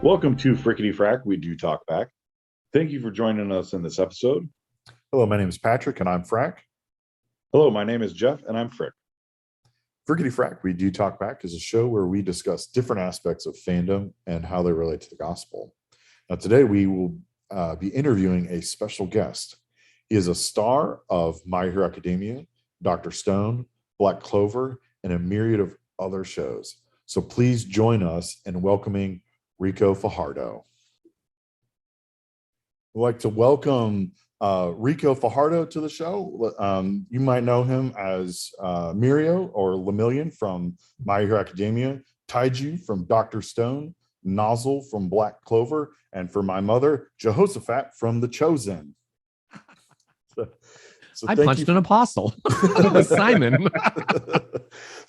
Welcome to Frickety Frack. We do talk back. Thank you for joining us in this episode. Hello, my name is Patrick, and I'm Frack. Hello, my name is Jeff, and I'm Frick. Frickety Frack, We Do Talk Back is a show where we discuss different aspects of fandom and how they relate to the gospel. Now, today we will be interviewing a special guest. He is a star of My Hero Academia, Dr. Stone, Black Clover, and a myriad of other shows. So please join us in welcoming Ricco Fajardo. I'd like to welcome Ricco Fajardo to the show. You might know him as Mirio or Lemillion from My Hero Academia, Taiju from Dr. Stone, Nozzle from Black Clover, and for my mother, Jehoshaphat from The Chosen. So I punched an apostle. Simon.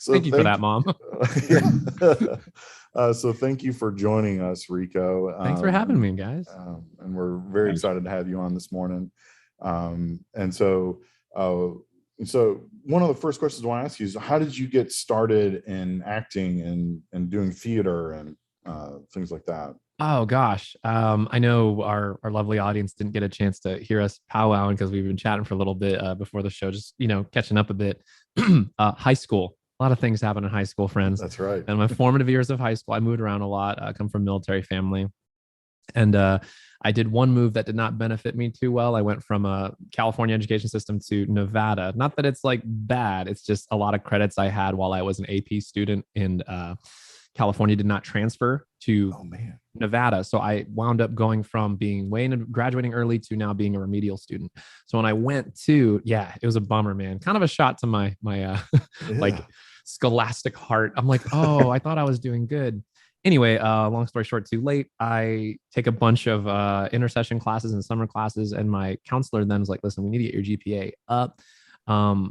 Thank you for that, Mom. So thank you for joining us, Ricco. Thanks for having me, guys. And we're very excited to have you on this morning. So one of the first questions I want to ask you is, how did you get started in acting and doing theater and things like that? Oh gosh. I know our lovely audience didn't get a chance to hear us powwowing because we've been chatting for a little bit before the show, just, catching up a bit. High school. A lot of things happen in high school, friends. That's right. And my formative years of high school, I moved around a lot. I come from a military family. And I did one move that did not benefit me too well. I went from a California education system to Nevada. Not that it's like bad. It's just a lot of credits I had while I was an AP student in California did not transfer to Nevada. So I wound up going from being graduating early to now being a remedial student. So when I went to, it was a bummer, man. Kind of a shot to my like scholastic heart. I'm like, oh, I thought I was doing good. Anyway, long story short, too late. I take a bunch of intercession classes and summer classes, and my counselor then was like, listen, we need to get your GPA up.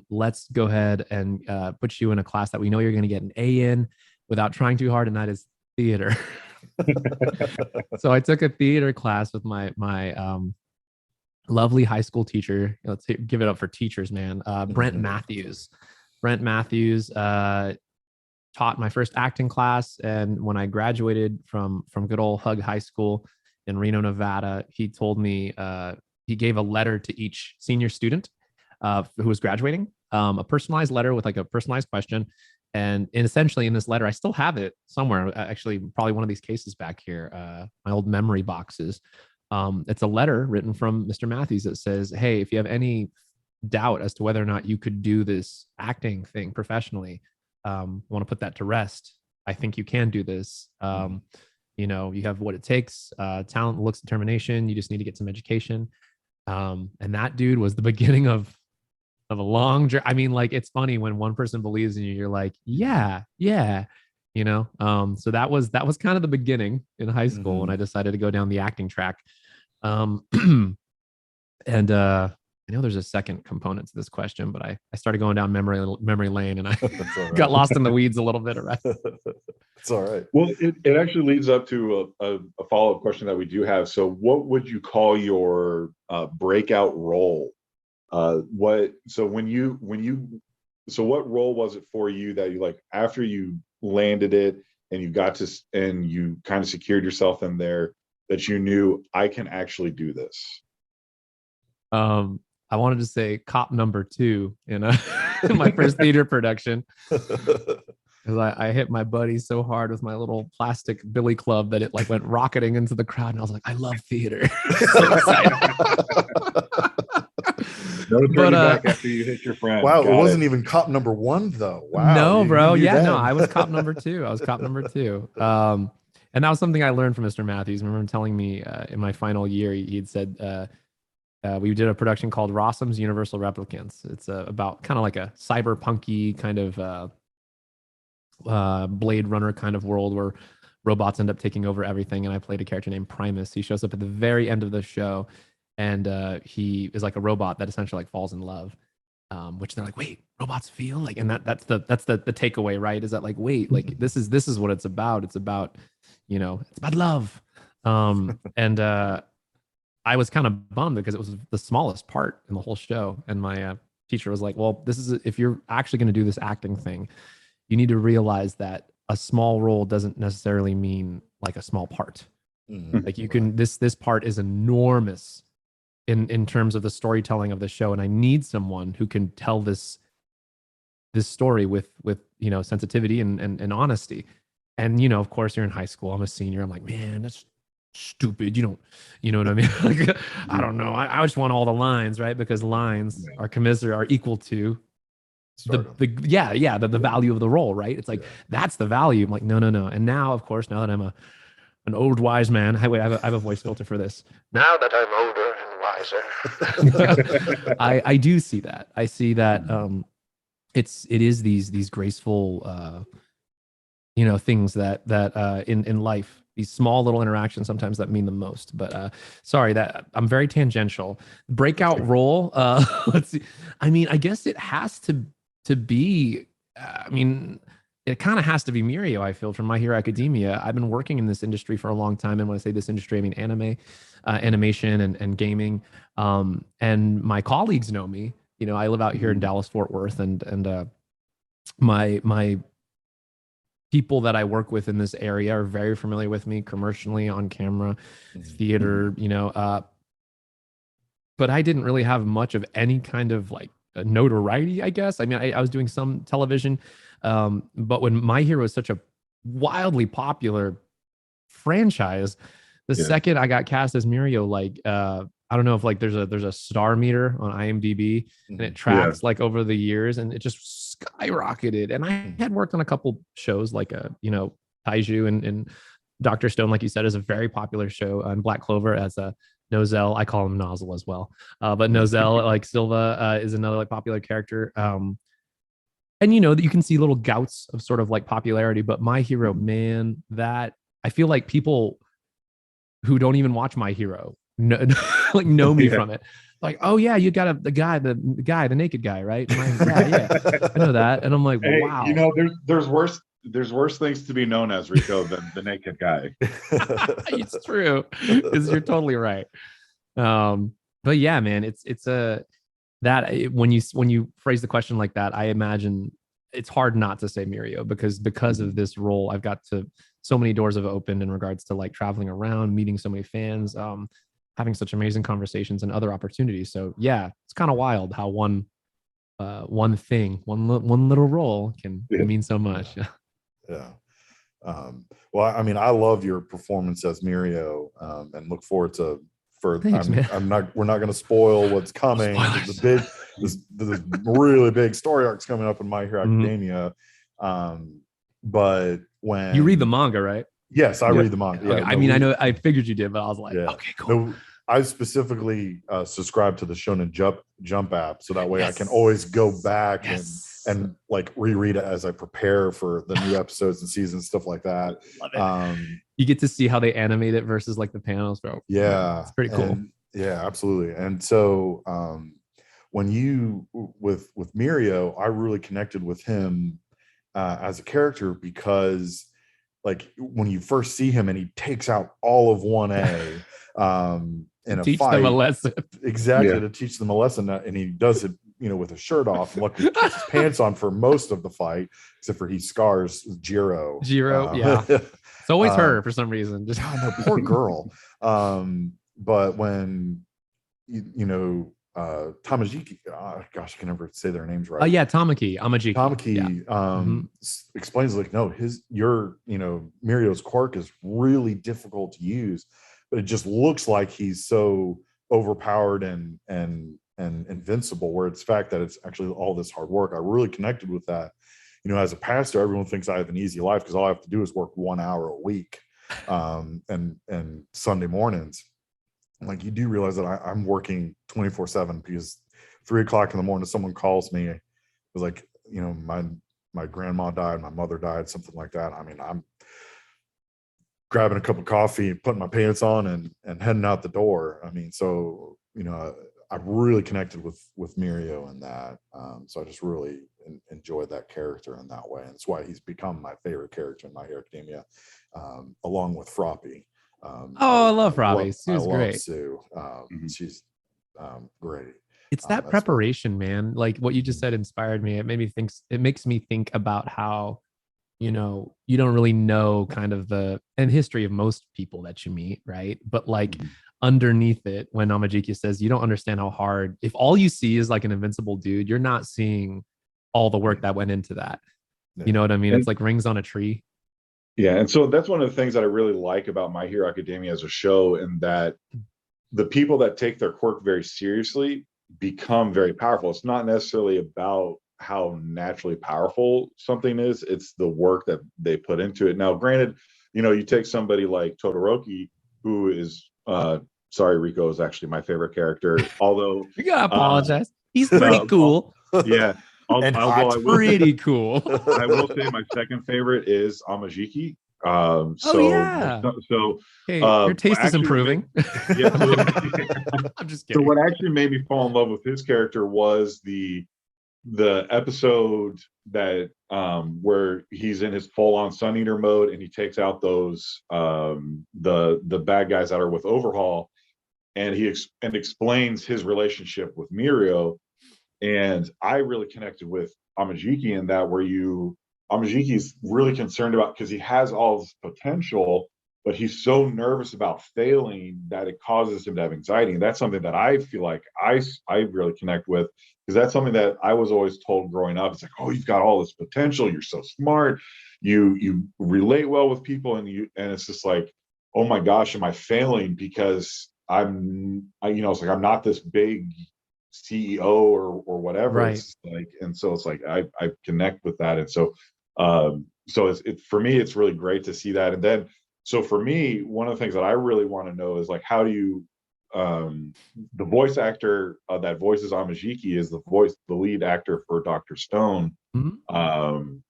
Let's go ahead and put you in a class that we know you're going to get an A in without trying too hard, and that is theater. So I took a theater class with my lovely high school teacher. Let's give it up for teachers, man. Brent Matthews. Brent Matthews taught my first acting class, and when I graduated from good old Hug High School in Reno, Nevada, he told me he gave a letter to each senior student who was graduating, a personalized letter with like a personalized question. And essentially in this letter, I still have it somewhere, actually, probably one of these cases back here, my old memory boxes. It's a letter written from Mr. Matthews that says, hey, if you have any doubt as to whether or not you could do this acting thing professionally, I want to put that to rest. I think you can do this. You have what it takes, talent, looks, determination. You just need to get some education. And that dude was the beginning of a long journey. I mean, like, it's funny when one person believes in you, you're like, yeah. So that was kind of the beginning in high school when I decided to go down the acting track. And I know there's a second component to this question, but I started going down memory lane, and I got lost in the weeds a little bit. It's all right. Well, it actually leads up to a follow-up question that we do have. So what would you call your breakout role? What role was it for you that you, like, after you landed it and you got to, and you kind of secured yourself in there, that you knew, I can actually do this? I wanted to say cop number 2 in my first theater production, because I hit my buddy so hard with my little plastic billy club that it like went rocketing into the crowd, and I was like, I love theater. So excited. No turning back after you hit your friend. Wow, it wasn't even cop number 1 though. Wow. No, bro. No, I was cop number 2. And that was something I learned from Mr. Matthews. I remember him telling me in my final year, he'd said, we did a production called Rossum's Universal Replicants. It's about kind of like a cyberpunky kind of Blade Runner kind of world where robots end up taking over everything. And I played a character named Primus. He shows up at the very end of the show, and he is like a robot that essentially like falls in love, which they're like, wait, robots feel like, and that's the takeaway, right? Is that like, wait, like this is what it's about. It's about, it's about love. And I was kind of bummed because it was the smallest part in the whole show. And my teacher was like, well, if you're actually going to do this acting thing, you need to realize that a small role doesn't necessarily mean like a small part. Like you can, this part is enormous in terms of the storytelling of the show. And I need someone who can tell this story with sensitivity and honesty. And of course you're in high school, I'm a senior, I'm like, man, that's stupid, you know what I mean? Like, I don't know, I just want all the lines, right? Because lines are commiserate, are equal to the value of the role, right? It's like that's the value. I'm like, no. And now, of course, now that I'm an old wise man, I have a voice filter for this. Now that I'm older and wiser, I do see that. I see that it is these graceful things that in life, these small little interactions sometimes that mean the most. But sorry that I'm very tangential. Breakout role. Let's see. I mean, I guess it has to be. It kind of has to be Mirio. I feel from My Hero Academia. I've been working in this industry for a long time, and when I say this industry, I mean anime, animation, and gaming. And my colleagues know me. I live out here in Dallas, Fort Worth, and my people that I work with in this area are very familiar with me commercially, on camera, theater, but I didn't really have much of any kind of like notoriety, I guess. I mean, I was doing some television, but when My Hero is such a wildly popular franchise, the second I got cast as Mirio, like, I don't know if like there's a star meter on IMDb and it tracks like over the years, and it just skyrocketed. And I had worked on a couple shows like Taiju and Dr. Stone, like you said, is a very popular show on Black Clover as a Nozel. I call him Nozzle as well. But Nozel, like Silva, is another like popular character. And that you can see little gouts of sort of like popularity, but My Hero, man, that I feel like people who don't even watch My Hero know me from it. Like, oh yeah, you got the guy, the naked guy, right? Yeah, I know that. And I'm like, hey, wow. There's worse things to be known as, Ricco, than the naked guy. It's true, because you're totally right. But yeah, man, it's a that when you phrase the question like that, I imagine it's hard not to say Mirio, because of this role, I've got so many doors have opened in regards to like traveling around, meeting so many fans, having such amazing conversations and other opportunities. So yeah, it's kind of wild how one little role can mean so much. Yeah. Well, I mean, I love your performance as Mirio, and look forward to Thanks, man. We're not going to spoil what's coming. This really big story arc's coming up in My Hero Academia. But when you read the manga, right? Yes, I read the manga. Okay. I mean, I know, I figured you did, but I was like, okay, cool. No, I specifically subscribe to the Shonen Jump app, so that way I can always go back and like reread it as I prepare for the new episodes and seasons, stuff like that. Love it. You get to see how they animate it versus like the panels, bro. Yeah, it's pretty cool. Yeah, absolutely. And so when you with Mirio, I really connected with him as a character, because like when you first see him and he takes out all of 1A in a teach fight, them a lesson. Exactly, to teach them a lesson, and he does it with his shirt off, and luckily keeps his pants on for most of the fight, except for he scars Jiro. Yeah, it's always her for some reason. Just no, poor girl. But when Tamajiki, gosh, I can never say their names right. Tamaki Amajiki. Explains like, no, Mirio's quirk is really difficult to use, but it just looks like he's so overpowered and invincible, where it's fact that it's actually all this hard work. I really connected with that. As a pastor, everyone thinks I have an easy life because all I have to do is work 1 hour a week, and Sunday mornings. Like, you do realize that I'm working 24/7, because 3 o'clock in the morning, someone calls me. It was like, my grandma died, my mother died, something like that. I mean, I'm grabbing a cup of coffee, putting my pants on, and heading out the door. I mean, so, I really connected with Mirio in that. So I just really enjoyed that character in that way. And that's why he's become my favorite character in My Hero Academia, along with Froppy. I love Froppy. Sue's great. Sue. She's great. It's that preparation, man. Like what you just said inspired me. It makes me think about how you know, you don't really know kind of the and history of most people that you meet, right? But like Mhm. underneath it, when Amajiki says you don't understand how hard, if all you see is like an invincible dude, you're not seeing all the work that went into that. You Yeah. know what I mean? It's And like rings on a tree. yeah, and so that's one of the things that I really like about My Hero Academia as a show, and that the people that take their quirk very seriously become very powerful. It's not necessarily about how naturally powerful something is, it's the work that they put into it. Now, granted, you know, you take somebody like Todoroki, who is sorry, Rico is actually my favorite character, although You gotta uh apologize. He's pretty no, cool. yeah, And although hot. Pretty cool. I will say my second favorite is Amajiki. Oh yeah. So Hey, your what taste is actually made, improving. yeah, I'm so kidding. I'm just so kidding. what actually made me fall in love with his character was the episode that where he's in his full-on Sun Eater mode, and he takes out those the bad guys that are with Overhaul, and and explains his relationship with Mirio. And I really connected with Amajiki in that, where Amajiki is really concerned about, because he has all this potential, but he's so nervous about failing that it causes him to have anxiety. And that's something that I feel like I really connect with, because that's something that I was always told growing up. It's like, oh, you've got all this potential, you're so smart, you relate well with people, and it's just like, oh my gosh, am I failing because you know, it's like I'm not this big CEO or whatever. Right. It's like, and so it's like I connect with that, and so so for me, it's really great to see that. And then, so for me, one of the things that I really want to know is like, how do you the voice actor that voices Amajiki is the lead actor for Dr. Stone. Mhm.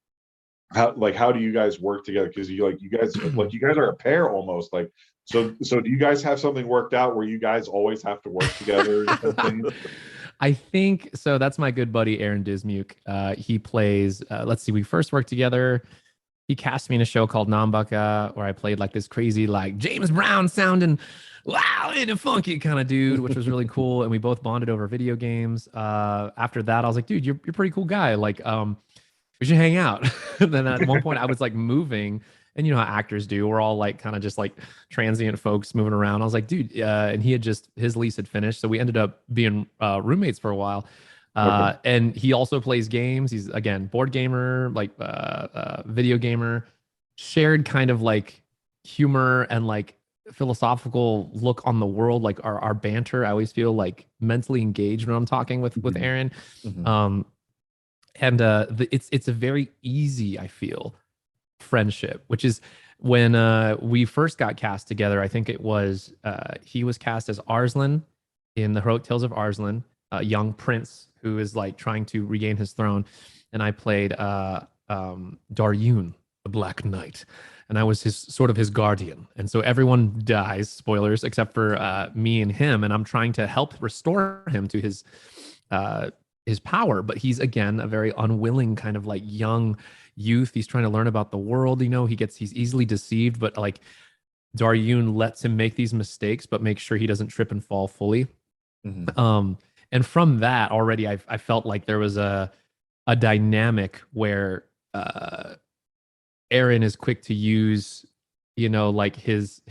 How do you guys work together? Because you guys are a pair almost, like, so do you guys have something worked out where you guys always have to work together in some things? I think so. That's my good buddy Aaron Dismuke. He plays. Let's see. We first worked together. He cast me in a show called Nambaka, where I played like this crazy, like James Brown sounding, wow, and a funky kind of dude, which was really cool. And we both bonded over video games. After that, I was like, dude, you're a pretty cool guy. Like, we should hang out. And then at one point, I was like moving, and you know how actors do. We're all like kind of just like transient folks moving around. I was like, dude, and he had just his lease had finished, so we ended up being roommates for a while. Okay. And he also plays games. He's again board gamer, like video gamer. Shared kind of like humor and like philosophical look on the world. Like our banter, I always feel like mentally engaged when I'm talking with Mhm. Aaron. Mhm. Um, and it's a very easy, I feel, friendship, which is when we first got cast together. I think it was he was cast as Arslan in the Heroic Tales of Arslan, a young prince who is like trying to regain his throne, and I played Daryun, the Black Knight, and I was his sort of his guardian. And so everyone dies, spoilers, except for me and him, and I'm trying to help restore him to uh, his power. But he's again a very unwilling kind of like young youth. He's trying to learn about the world. You know, he's easily deceived, but like Daryun lets him make these mistakes, but make sure he doesn't trip and fall fully. Mhm. Um, and from that already, I felt like there was a dynamic where Aaron is quick to use, you know, like his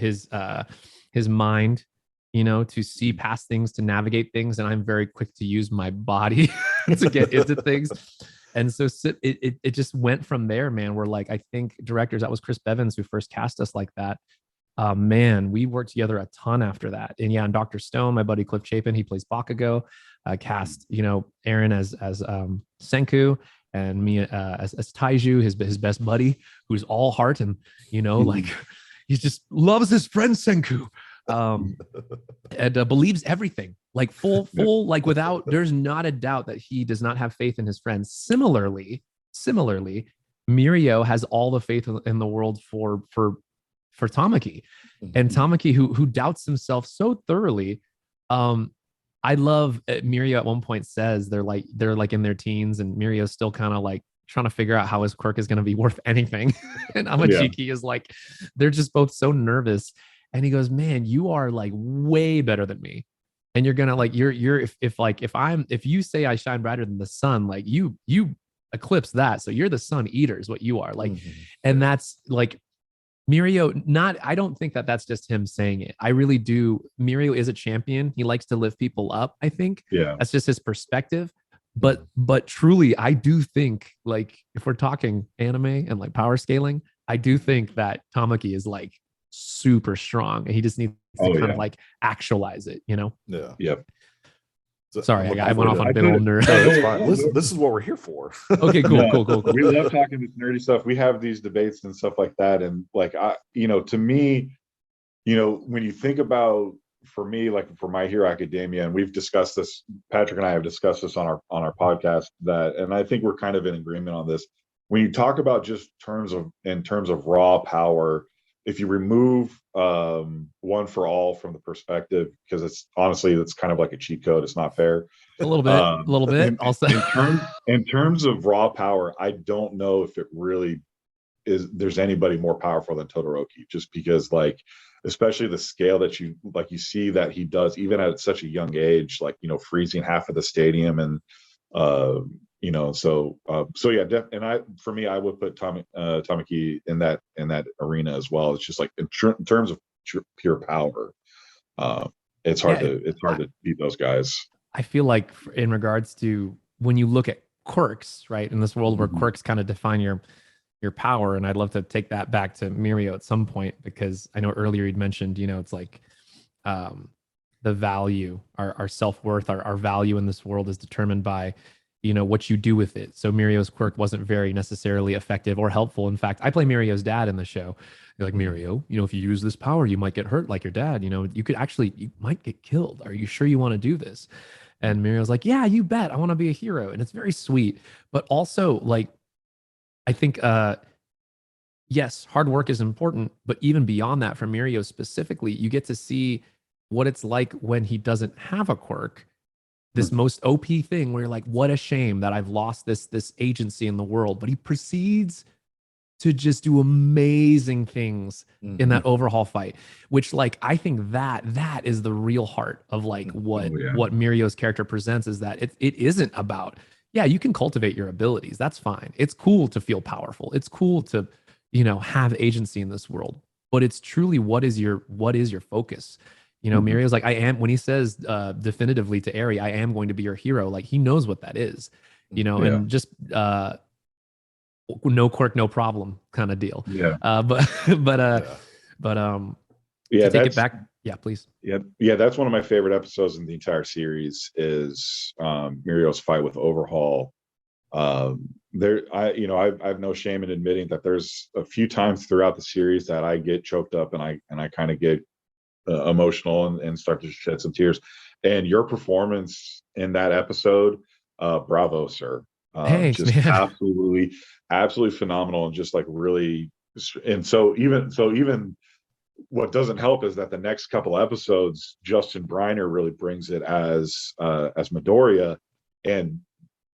mind, you know, to see past things, to navigate things, and I'm very quick to use my body to get into things. And so it just went from there, man. We're like, I think directors, that was Chris Bevins who first cast us like that. Man, we worked together a ton after that. And yeah, and Dr. Stone, my buddy Cliff Chapin, he plays Bakugo, cast, you know, Aaron as Senku, and me as Taiju, his best buddy, who's all heart, and you know, like he just loves his friend Senku. And believes everything, like Yep. full, like without, there's not a doubt that he does not have faith in his friends. Similarly, Mirio has all the faith in the world for Tamaki, and Mhm. Tamaki who doubts himself so thoroughly. Um, I love Mirio at one point says they're like in their teens, and Mirio's still kind of like trying to figure out how his quirk is going to be worth anything, and Yeah. Amajiki is like, they're just both so nervous, and he goes, "Man, you are like way better than me." And you're gonna like you're if like if you say I shine brighter than the sun, like you eclipse that. So you're the sun eater is what you are. Like, Mhm. and that's like Mirio, I don't think that that's just him saying it. I really do. Mirio is a champion. He likes to lift people up. I think Yeah. that's just his perspective. But truly, I do think, like, if we're talking anime and like power scaling, I do think that Tamaki is like super strong and he just needs to Oh, kind yeah. of like actualize it, you know? Yeah. Yep. So Sorry, I'm looking I went forward off to- on a I big do- old nerd. No, that's No, fine. no, Listen, no. this is what we're here for. Okay, cool, No, cool. we love talking this nerdy stuff. We have these debates and stuff like that. And like, to me, when you think about, for me, like for My Hero Academia, and we've discussed this, Patrick and I have discussed this on our podcast, and I think we're kind of in agreement on this. When you talk about just in terms of raw power, if you remove One for All from the perspective, because it's kind of like a cheat code. It's not fair. A little bit. Also, In terms of raw power, I don't know if it really there's anybody more powerful than Todoroki, just because, like, especially the scale that you see that he does even at such a young age, like, freezing half of the stadium. And so yeah, and for me, I would put Tamaki in that arena as well. It's just like in terms of pure power, it's hard to beat those guys. I feel like in regards to when you look at quirks, right, in this world where Mhm. quirks kind of define your power, and I'd love to take that back to Mirio at some point, because I know earlier you'd mentioned, it's like the value, our self-worth, our value in this world is determined by what you do with it. So Mirio's quirk wasn't very necessarily effective or helpful. In fact, I play Mirio's dad in the show. You're like, Mirio, if you use this power, you might get hurt like your dad. You might get killed. Are you sure you want to do this? And Mirio's like, yeah, you bet. I want to be a hero. And it's very sweet. But also, like, I think yes, hard work is important, but even beyond that, for Mirio specifically, you get to see what it's like when he doesn't have a quirk. This most OP thing where you're like, what a shame that I've lost this agency in the world. But he proceeds to just do amazing things in that overhaul fight, which, like, I think that is the real heart of like what Mirio's character presents, is that it isn't about, yeah, you can cultivate your abilities. That's fine. It's cool to feel powerful. It's cool to, have agency in this world, but it's truly what is your focus? Mirio's like, when he says definitively to Eri, I am going to be your hero. Like, he knows what that is, and just no quirk, no problem kind of deal. Yeah. To take it back. Yeah, please. Yeah. That's one of my favorite episodes in the entire series is Mirio's fight with Overhaul. I have no shame in admitting that there's a few times throughout the series that I get choked up and I kind of get emotional and start to shed some tears. And your performance in that episode, bravo, sir. Thanks, just man. absolutely phenomenal, and just like really. And so even what doesn't help is that the next couple episodes, Justin Briner really brings it as Midoriya and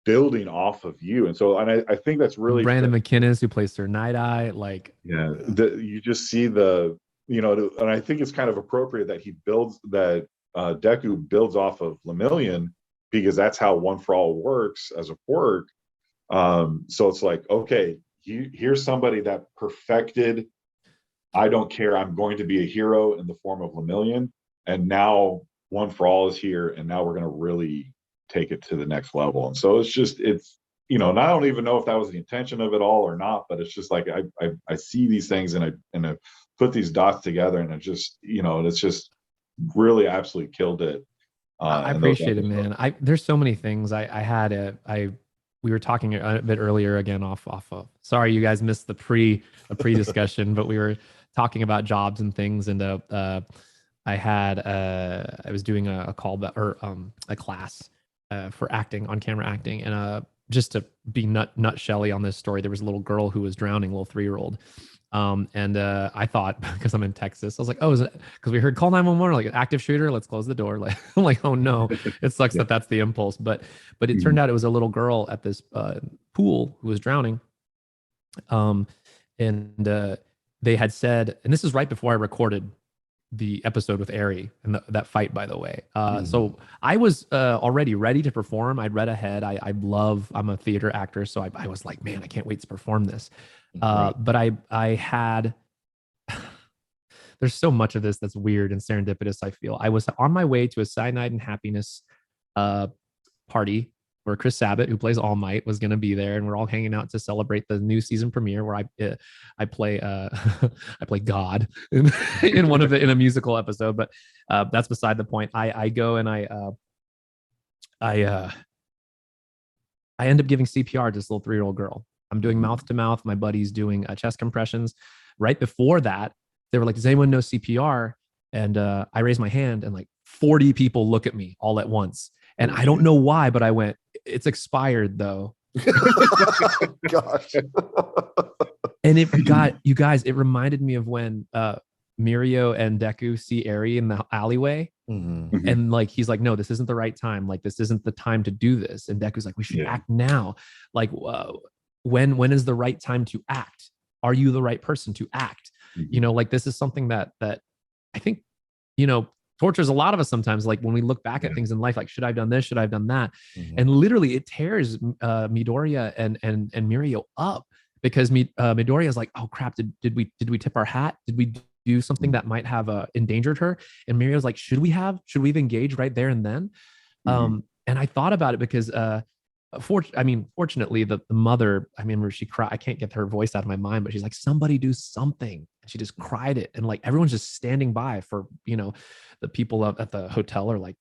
building off of you. And so, and I think that's really Brandon McKinnis, who plays Sir Night Eye. Like, you just see and I think it's kind of appropriate that Deku builds off of Lemillion, because that's how One for All works as a quirk. So it's like, okay, here's somebody that perfected, I don't care, I'm going to be a hero in the form of Lemillion, and now One for All is here, and now we're going to really take it to the next level. And so and I don't even know if that was the intention of it all or not, but it's just like I see these things and I put these dots together, and it just it's just really absolutely killed it. I appreciate it, man. There's so many things. We were talking a bit earlier again off of. Sorry, you guys missed the pre discussion, but we were talking about jobs and things, and I was doing a class for acting, on camera acting, and just to be nutshelly on this story, there was a little girl who was drowning, a little 3-year-old. And I thought, because I'm in Texas, I was like, oh, is it because we heard call 911, like an active shooter, let's close the door. Like, I'm like, oh no, it sucks that that's the impulse. But it turned out it was a little girl at this pool who was drowning. And they had said, and this is right before I recorded the episode with Ari and that fight, by the way. So I was already ready to perform. I'd read ahead. I'm a theater actor. So I was like, man, I can't wait to perform this. But I had, there's so much of this that's weird and serendipitous. I feel I was on my way to a Cyanide and Happiness party where Chris Sabat, who plays All Might, was going to be there, and we're all hanging out to celebrate the new season premiere where I play I play God in in a musical episode. But that's beside the point. I go and I end up giving CPR to this little 3-year-old girl. I'm doing mouth to mouth. My buddy's doing chest compressions. Right before that, they were like, "Does anyone know CPR?" And I raised my hand, and like 40 people look at me all at once. And I don't know why, but I went, "It's expired though." Gosh. And you guys, it reminded me of when Mirio and Deku see Eri in the alleyway. Mm-hmm. And like, he's like, "No, this isn't the right time. Like, this isn't the time to do this." And Deku's like, "We should act now. Like, when is the right time to act? Are you the right person to act?" Mm-hmm. You know, like, this is something that I think, you know, tortures a lot of us sometimes. Like when we look back at things in life, like, should I have done this? Should I have done that? Mm-hmm. And literally it tears Midoriya and Mirio up, because Midoriya is like, "Oh crap, did we tip our hat? Did we do something that might have endangered her?" And Mirio's like, should we have engaged right there and then? And I thought about it because fortunately the mother, I remember she cried. I can't get her voice out of my mind, but she's like, "Somebody do something." And she just cried it. And like, everyone's just standing by for, you know, the people at the hotel are like,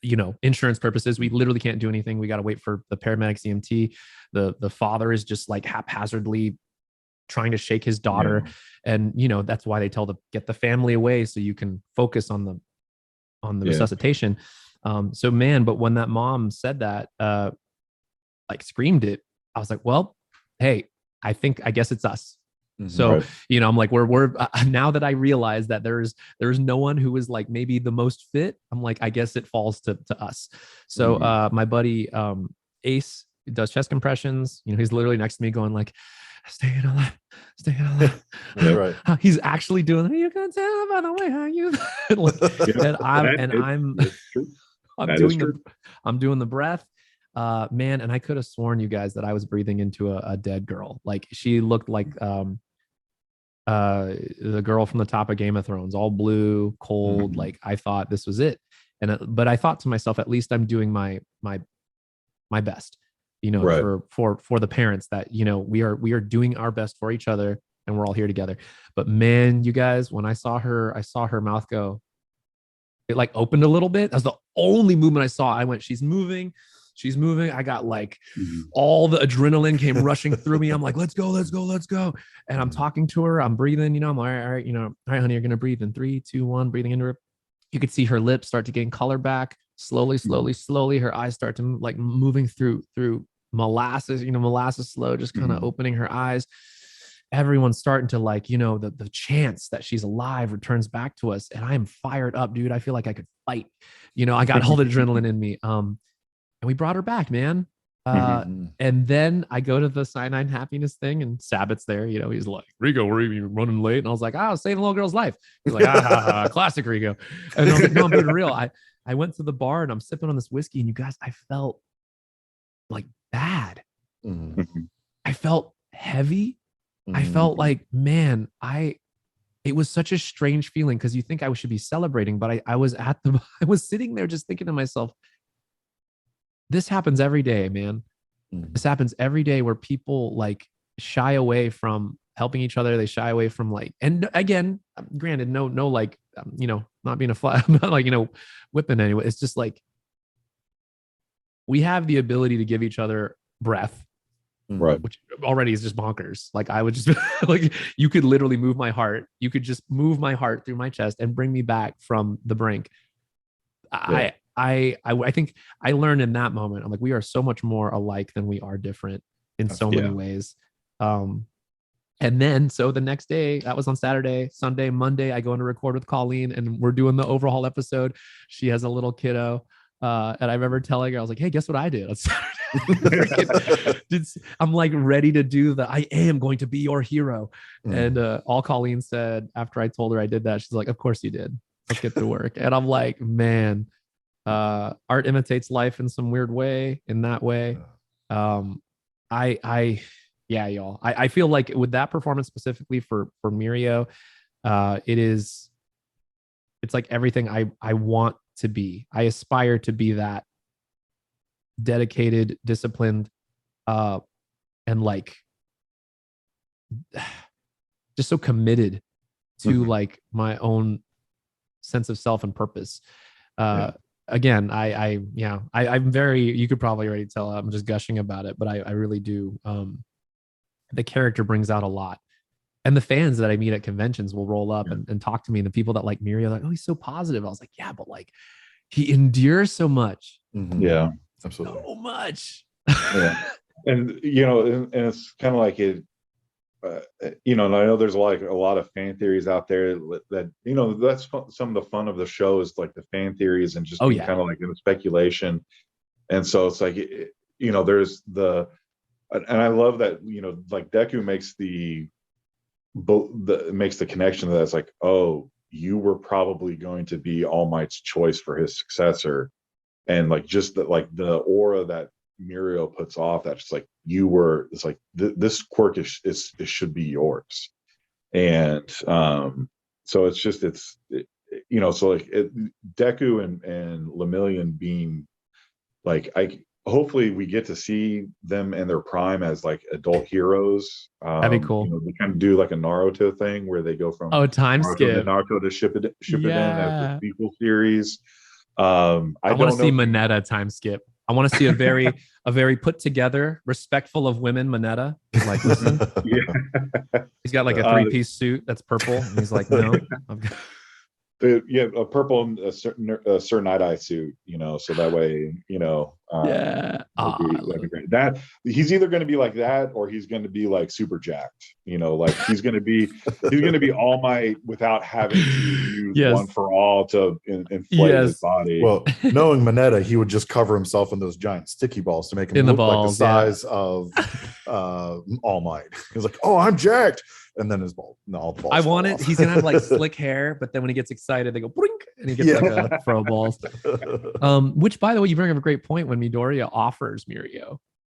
you know, insurance purposes, we literally can't do anything. We got to wait for the paramedics, EMT. The father is just like haphazardly trying to shake his daughter. And, you know, that's why they get the family away so you can focus on the resuscitation. So man, but when that mom said that, like screamed it, I was like, well, hey, I guess it's us. So, you know, I'm like, we're now that I realize that there's no one who is like maybe the most fit, I'm like, I guess it falls to us. So my buddy Ace does chest compressions. You know, he's literally next to me going like, staying alive. Yeah, right. He's actually doing it. You can tell by the way how you I'm doing the breath. Man, and I could have sworn, you guys, that I was breathing into a dead girl. Like, she looked like the girl from the top of Game of Thrones, all blue, cold. Like, I thought this was it. But I thought to myself, at least I'm doing my best, you know, for the parents, that, you know, we are doing our best for each other, and we're all here together. But man, you guys, when I saw her mouth go, it like opened a little bit. That was the only movement I saw. I went, she's moving. I got like all the adrenaline came rushing through me. I'm like, let's go. And I'm talking to her. I'm breathing, you know, I'm like, all right, you know, all right, honey, you're going to breathe in 3, 2, 1, breathing into her. You could see her lips start to gain color back slowly. Her eyes start to like moving through molasses, you know, molasses slow, just kind of opening her eyes. Everyone's starting to like, you know, the chance that she's alive returns back to us. And I'm fired up, dude. I feel like I could fight, you know, I got all the adrenaline in me. And we brought her back, man. And then I go to the Cyanide Happiness thing, and Sabat's there. You know, he's like, "Ricco, were you running late?" And I was like, "Oh, saving a little girl's life." He's like, classic Ricco. And I was like, "No, I'm being real." I went to the bar and I'm sipping on this whiskey, and you guys, I felt like bad. I felt heavy. I felt like, man, it was such a strange feeling, because you think I should be celebrating, but I was sitting there just thinking to myself, this happens every day, man. This happens every day, where people like shy away from helping each other. They shy away from like, and again, granted, no, like, you know, not being I'm not like, you know, whipping anyway. It's just like, we have the ability to give each other breath, which already is just bonkers. Like, I would just like, you could literally move my heart. You could just move my heart through my chest and bring me back from the brink. I think I learned in that moment, I'm like, we are so much more alike than we are different in so many ways. And then, so the next day, that was on Saturday, Sunday, Monday, I go in to record with Colleen, and we're doing the overhaul episode. She has a little kiddo. And I remember telling her, I was like, "Hey, guess what I did on Saturday?" I'm like ready to do the I am going to be your hero. And all Colleen said after I told her I did that, she's like, of course you did. Let's get to work. And I'm like, man, art imitates life in some weird way, in that way. Yeah, y'all. I feel like with that performance specifically for Mirio, it's like everything I want to be. I aspire to be that dedicated, disciplined, and like just so committed to like my own sense of self and purpose. Again, I'm very, you could probably already tell I'm just gushing about it, but I really do. The character brings out a lot. And the fans that I meet at conventions will roll up and talk to me. And the people that like Mirio, like, oh, he's so positive. I was like, yeah, but like he endures so much. Yeah, absolutely. So much. Yeah. And, you know, and it's kind of like it, you know, and I know there's a lot of fan theories out there that, you know, that's some of the fun of the show is like the fan theories and just being kind of like in speculation. And so it's like, you know, there's and I love that, you know, like Deku makes makes the connection that it's like, oh, you were probably going to be All Might's choice for his successor. And like just the aura that Mirio puts off, that's like it's like this quirk is should be yours. And so it's just you know, so like Deku and Lemillion being like, hopefully we get to see them in their prime as like adult heroes. That'd be cool. You know, they kind of do like a Naruto thing where they go from time Naruto skip to Naruto to Shippuden as the sequel series. I want to see Mineta time skip. I want to see a very put together, respectful of women Mineta. Like, listen, he's got like a 3-piece suit that's purple, and he's like, no. A purple and a Sir Night-Eye suit, you know, so that way, you know, that'd be great. That he's either going to be like that or he's going to be like super jacked, you know, like he's going to be All Might without having to use One for All to inflate his body. Well, knowing Mineta, he would just cover himself in those giant sticky balls to make him look like the size of All Might. He's like, oh, I'm jacked. And then his ball, all the balls. I want it. He's gonna have like slick hair, but then when he gets excited, they go brink, and he gets like a throw balls. Which, by the way, you bring up a great point when Midoriya offers Mirio.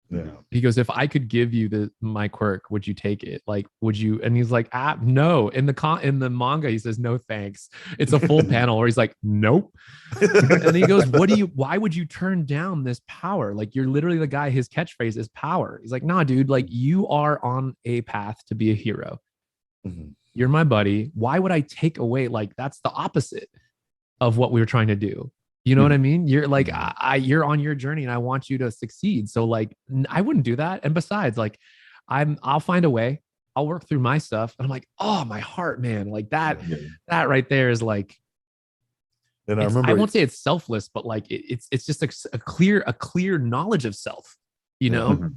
Yeah. He goes, if I could give you my quirk, would you take it? Like, would you? And he's like, no. In the manga, he says, no, thanks. It's a full panel where he's like, nope. And he goes, why would you turn down this power? Like, you're literally the guy, his catchphrase is power. He's like, nah, dude, like you are on a path to be a hero. You're my buddy. Why would I take away? Like, that's the opposite of what we were trying to do. You know what I mean? You're like, you're on your journey and I want you to succeed. So like, I wouldn't do that. And besides, like, I'll find a way. I'll work through my stuff. And I'm like, oh, my heart, man. Like that right there is like, and I remember, I won't say it's selfless, but like, it's just a clear knowledge of self, you know?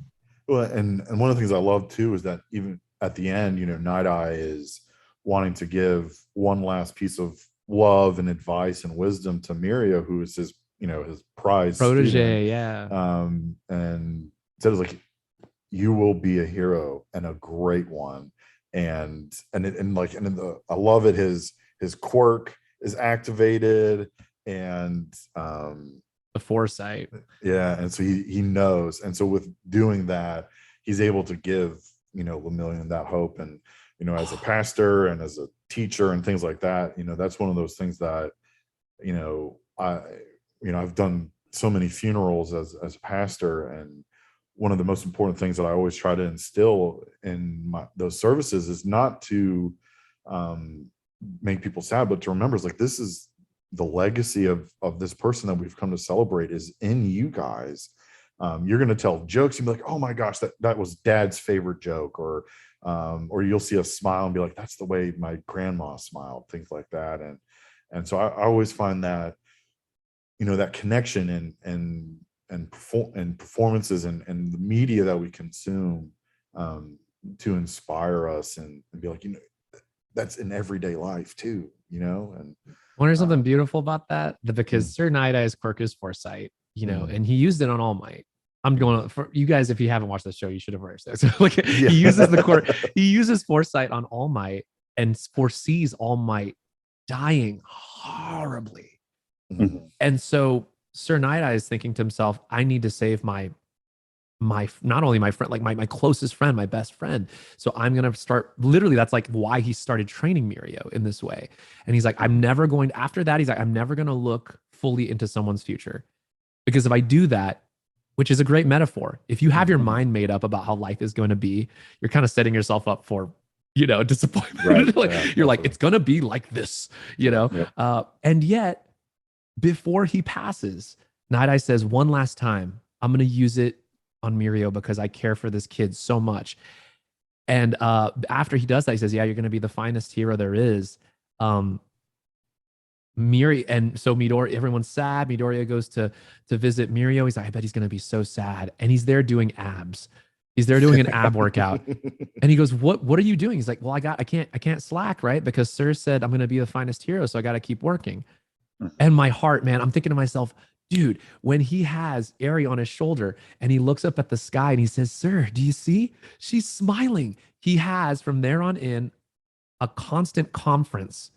Well, and one of the things I love too, is that even at the end, you know, Night-Eye is wanting to give one last piece of love and advice and wisdom to Mirio, who is his, you know, his prize protege, and said, like, you will be a hero and a great one, I love it. His quirk is activated, and the foresight, and so he knows, and so with doing that, he's able to give, you know, Lemillion that hope. And you know, as a pastor and as a teacher and things like that, you know, that's one of those things that, you know, I've done so many funerals as a pastor, and one of the most important things that I always try to instill in those services is not to make people sad, but to remember, it's like, this is the legacy of this person that we've come to celebrate is in you guys. You're going to tell jokes and be like, oh my gosh, that was Dad's favorite joke, or you'll see us smile and be like, that's the way my grandma smiled, things like that. And so I always find that, you know, that connection and performances and the media that we consume to inspire us and be like, you know, that's in everyday life too, you know. And there's something beautiful about that, because Sir Night-Eye's quirk is foresight, you know, and he used it on All Might. I'm going for you guys. If you haven't watched the show, you should have watched this. Like he uses he uses foresight on All Might and foresees All Might dying horribly. Mhm. And so Sir Night Eye is thinking to himself, I need to save my not only my friend, like my closest friend, my best friend. So I'm gonna start literally, that's like why he started training Mirio in this way. And he's like, I'm never going after that. He's like, I'm never gonna look fully into someone's future. Because if I do that, which is a great metaphor, if you have your mind made up about how life is going to be, you're kind of setting yourself up for, disappointment. Right. Like, Yeah, you're like, definitely. it's going to be like this, Yeah. And yet, before he passes, Night Eye says, one last time, I'm going to use it on Mirio because I care for this kid so much. And after he does that, he says, yeah, you're going to be the finest hero there is. And so Midoriya, everyone's sad. Midoriya goes to visit Mirio. He's like, I bet he's gonna be so sad. And he's there doing abs. He's there doing an ab workout. And he goes, What are you doing? He's like, well, I can't slack, right? Because Sir said I'm gonna be the finest hero, so I gotta keep working. And my heart, man, I'm thinking to myself, dude, when he has Eri on his shoulder and he looks up at the sky and he says, Sir, do you see? She's smiling. He has from there on in a constant conference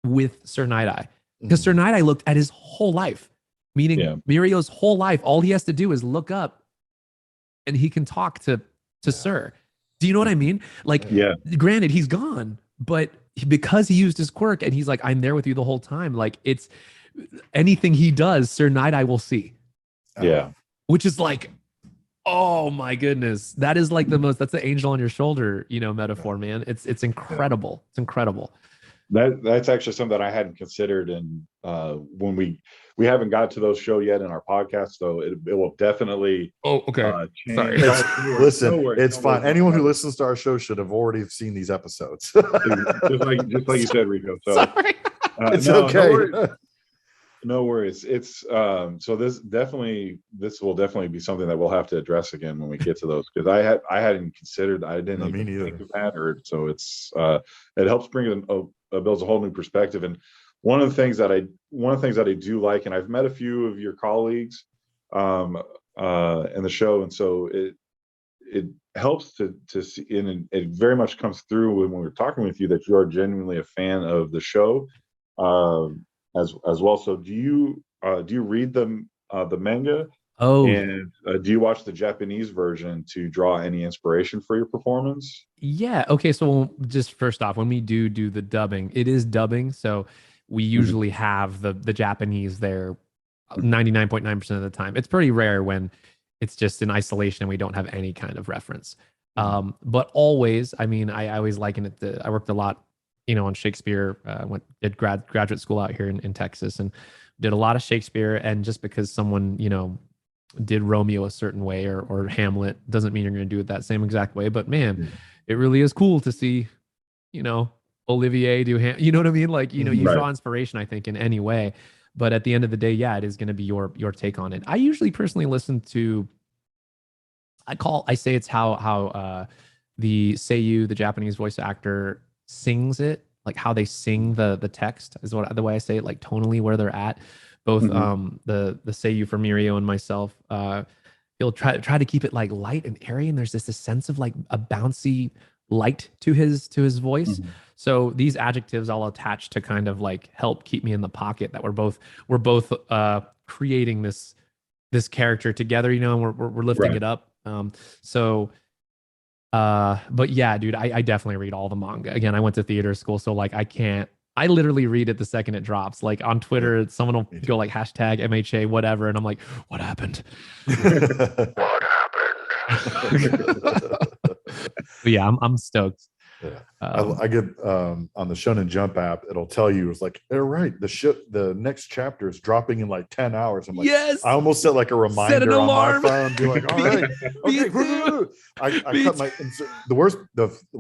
with Sir Night Eye. Because Sir Night Eye looked at his whole life, meaning Mirio's whole life. All he has to do is look up and he can talk to Sir. Do you know what I mean? Like, granted, he's gone, but because he used his quirk and he's like, I'm there with you the whole time. Like, it's anything he does, Sir Night Eye will see. Yeah. Which is like, oh my goodness. That is like that's the angel on your shoulder, metaphor, man. It's incredible. It's incredible. That's actually something that I hadn't considered, and when we haven't got to those show yet in our podcast, though it will definitely. Oh, okay. Sorry. Listen, it's fine. Anyone who listens to our show should have already seen these episodes. just like you said, Ricco. So sorry. It's okay. No worries. It's so this will definitely be something that we'll have to address again when we get to those, because I hadn't considered, I didn't even think of that, or so it's it helps bring builds a whole new perspective. And one of the things that I do like, and I've met a few of your colleagues in the show, and so it helps to see, and it very much comes through when we're talking with you, that you are genuinely a fan of the show. As well. So do you read the manga? Oh, and do you watch the Japanese version to draw any inspiration for your performance? Yeah. Okay. So just first off, when we do the dubbing, it is dubbing. So we usually have the Japanese there 99.9% of the time. It's pretty rare when it's just in isolation and we don't have any kind of reference. But always, I mean, I always liken it to, I worked a lot on Shakespeare, did graduate school out here in Texas, and did a lot of Shakespeare. And just because someone, did Romeo a certain way or Hamlet doesn't mean you're going to do it that same exact way. But man, it really is cool to see, Olivier do, you know what I mean? Like, you draw inspiration, I think, in any way. But at the end of the day, yeah, it is going to be your take on it. I usually personally listen to, I say it's how the Seiyu, the Japanese voice actor, sings it, like how they sing the text is the way I say it, like tonally where they're at. Both the Seiyu for Mirio and myself, he'll try to keep it like light and airy, and there's this sense of like a bouncy light to his voice. So these adjectives I'll attach to kind of like help keep me in the pocket that we're both creating this character together, and we're lifting it up. But yeah, dude, I definitely read all the manga. Again, I went to theater school, so like I literally read it the second it drops. Like on Twitter, someone will go like hashtag MHA, whatever. And I'm like, what happened? What happened? But yeah, I'm stoked. Yeah. I get on the Shonen Jump app, it'll tell you, it's like, they're right, the next chapter is dropping in like 10 hours. I'm like, yes, I almost set like a reminder an alarm on my phone, be like, all right, okay. I cut my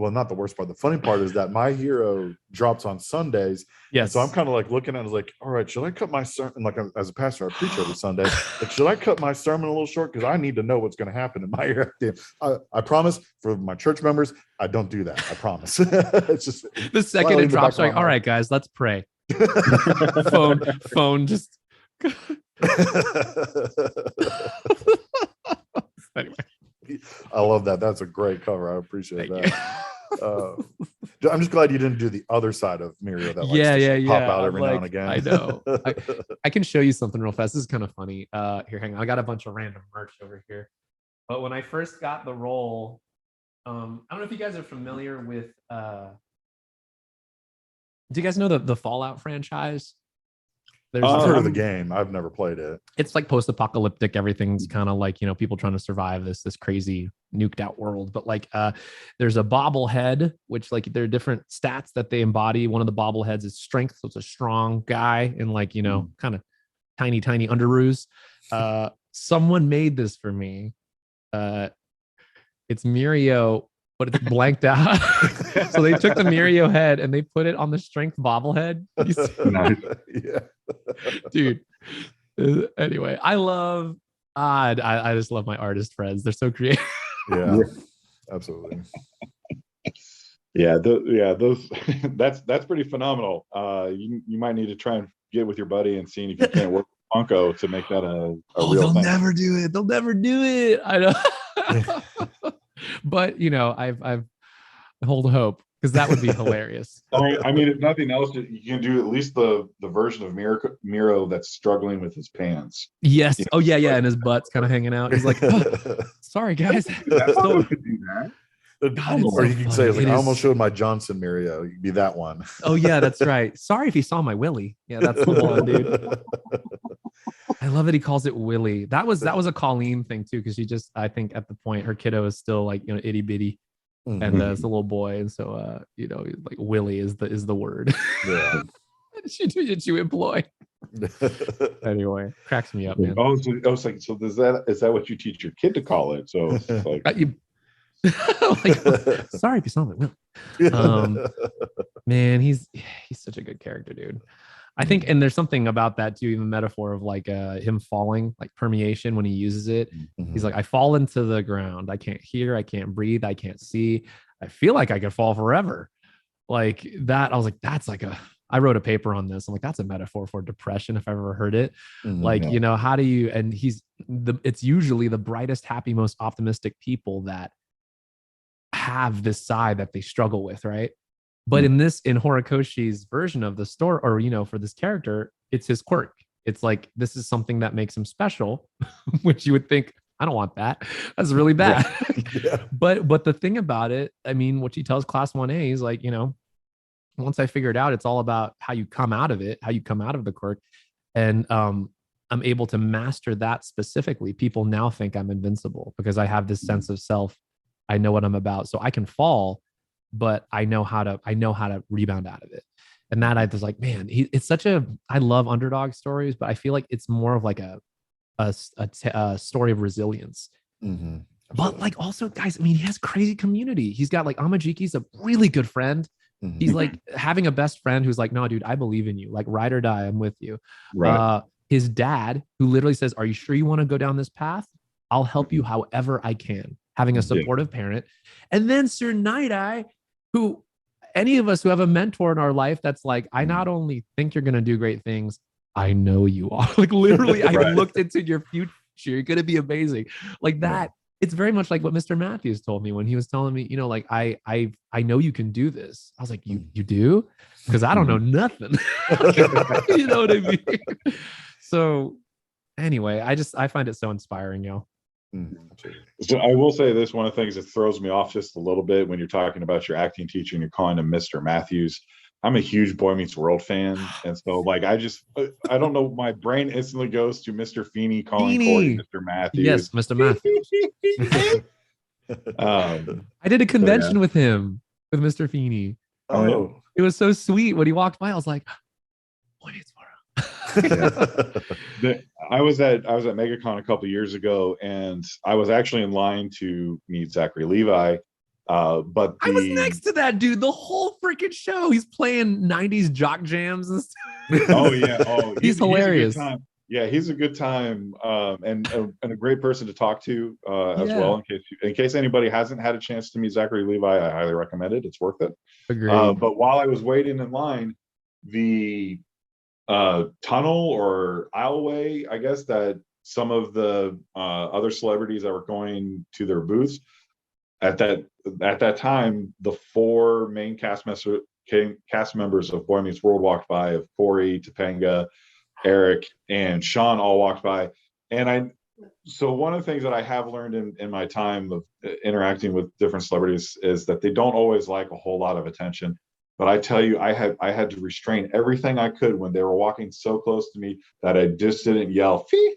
not the worst part, the funny part is that My Hero drops on Sundays. Yes. So I'm kind of like looking at it, like, all right, should I cut my sermon? Like, as a pastor, I preach every Sunday. Like, should I cut my sermon a little short? Because I need to know what's going to happen in My Hero. I promise, for my church members, I don't do that. I promise. It's just the second it drops, like, all right, guys, let's pray. phone just Anyway, I love that. That's a great cover. I appreciate thank that. I'm just glad you didn't do the other side of Mirio that likes yeah, to yeah, just pop yeah. out I'm every now and like, again. I know. I can show you something real fast. This is kind of funny. Here, hang on. I got a bunch of random merch over here. But when I first got the role, I don't know if you guys are familiar with. Do you guys know the Fallout franchise? There's I've heard of the Um, game. I've never played it. it's like post-apocalyptic. Everything's kind of like, people trying to survive this crazy nuked out world. But like there's a bobblehead, which like there are different stats that they embody. One of the bobbleheads is strength, so it's a strong guy in like, kind of tiny underoos. Someone made this for me. It's Mirio, but it's blanked out. So they took the Mirio head and they put it on the strength bobblehead. Nice. Yeah. Dude. Anyway, I just love my artist friends. They're so creative. Yeah. Absolutely. Those that's pretty phenomenal. You might need to try and get with your buddy and seeing if you can't work with Funko to make that a real they'll thing. never do it. They'll never do it. I know. But I hold hope because that would be hilarious. I mean, if nothing else, you can do at least the version of Miro that's struggling with his pants. Yes. You know, Oh yeah. And his butt's kind of hanging out. He's like, "Oh, sorry guys." Someone could do that. God, it's Or so you can funny. say, like, It I is- almost showed my Johnson Mirio. You can be that one. Oh yeah, that's right. Sorry if you saw my Willie. Yeah, that's the one, dude. I love that he calls it Willie. That was a Colleen thing too, because she just, I think at the point her kiddo is still like, itty bitty, Mhm. and it's a little boy, and so like Willie is the word. Yeah. she employ. Anyway, cracks me up, man. Oh, so I was like, so is that what you teach your kid to call it? So it's like, Like, sorry if you saw my Willie. Man, he's such a good character, dude. I think, and there's something about that too, even metaphor of like him falling, like permeation when he uses it. He's like, I fall into the ground. I can't hear, I can't breathe, I can't see. I feel like I could fall forever. Like that, I was like, that's like I wrote a paper on this. I'm like, that's a metaphor for depression if I've ever heard it. Like, how do you, and it's usually the brightest, happy, most optimistic people that have this side that they struggle with, right? But in Horikoshi's version of the story, or for this character, it's his quirk. It's like, this is something that makes him special, which you would think, I don't want that. That's really bad. Yeah. But the thing about it, I mean, what he tells class 1A is like, once I figured out, it's all about how you come out of it, how you come out of the quirk. And I'm able to master that specifically. People now think I'm invincible because I have this sense of self. I know what I'm about. So I can fall, but I know how to rebound out of it. And that I was like, man, it's such I love underdog stories, but I feel like it's more of like a story of resilience. Mm-hmm. But like also, guys, I mean, he has crazy community. He's got like Amajiki's a really good friend. Mm-hmm. He's like having a best friend who's like, no, dude, I believe in you. Like ride or die, I'm with you. right. His dad, who literally says, are you sure you want to go down this path? I'll help you however I can. Having a supportive parent. And then Sir Night Eye, who any of us who have a mentor in our life that's like, I not only think you're going to do great things, I know you are. Like literally, I looked into your future. You're going to be amazing. Like that. It's very much like what Mr. Matthews told me when he was telling me, like, I know you can do this. I was like, you do? Because I don't know nothing. You know what I mean? So anyway, I find it so inspiring, yo. So I will say this, one of the things that throws me off just a little bit when you're talking about your acting teacher and you're calling him Mr. Matthews. I'm a huge Boy Meets World fan, and so like I don't know, my brain instantly goes to Mr. Feeney calling Corey Mr. Matthews. Yes, Mr. Matthews. I did a convention with him, with Mr. Feeney. Oh, it was so sweet when he walked by. I was like, Boy Meets World. I was at MegaCon a couple of years ago, and I was actually in line to meet Zachary Levi. But I was next to that dude the whole freaking show. He's playing 90s jock jams and stuff. Oh yeah, he's hilarious. He's a good time, and a great person to talk to as well. In case anybody hasn't had a chance to meet Zachary Levi, I highly recommend it. It's worth it. Agreed. But while I was waiting in line, the tunnel or aisleway, I guess, that some of the other celebrities that were going to their booths at that time, the four main cast members of Boy Meets World walked by, of Corey, Topanga, Eric, and Sean all walked by. And so one of the things that I have learned in my time of interacting with different celebrities is that they don't always like a whole lot of attention. But I tell you, I had to restrain everything I could when they were walking so close to me that I just didn't yell because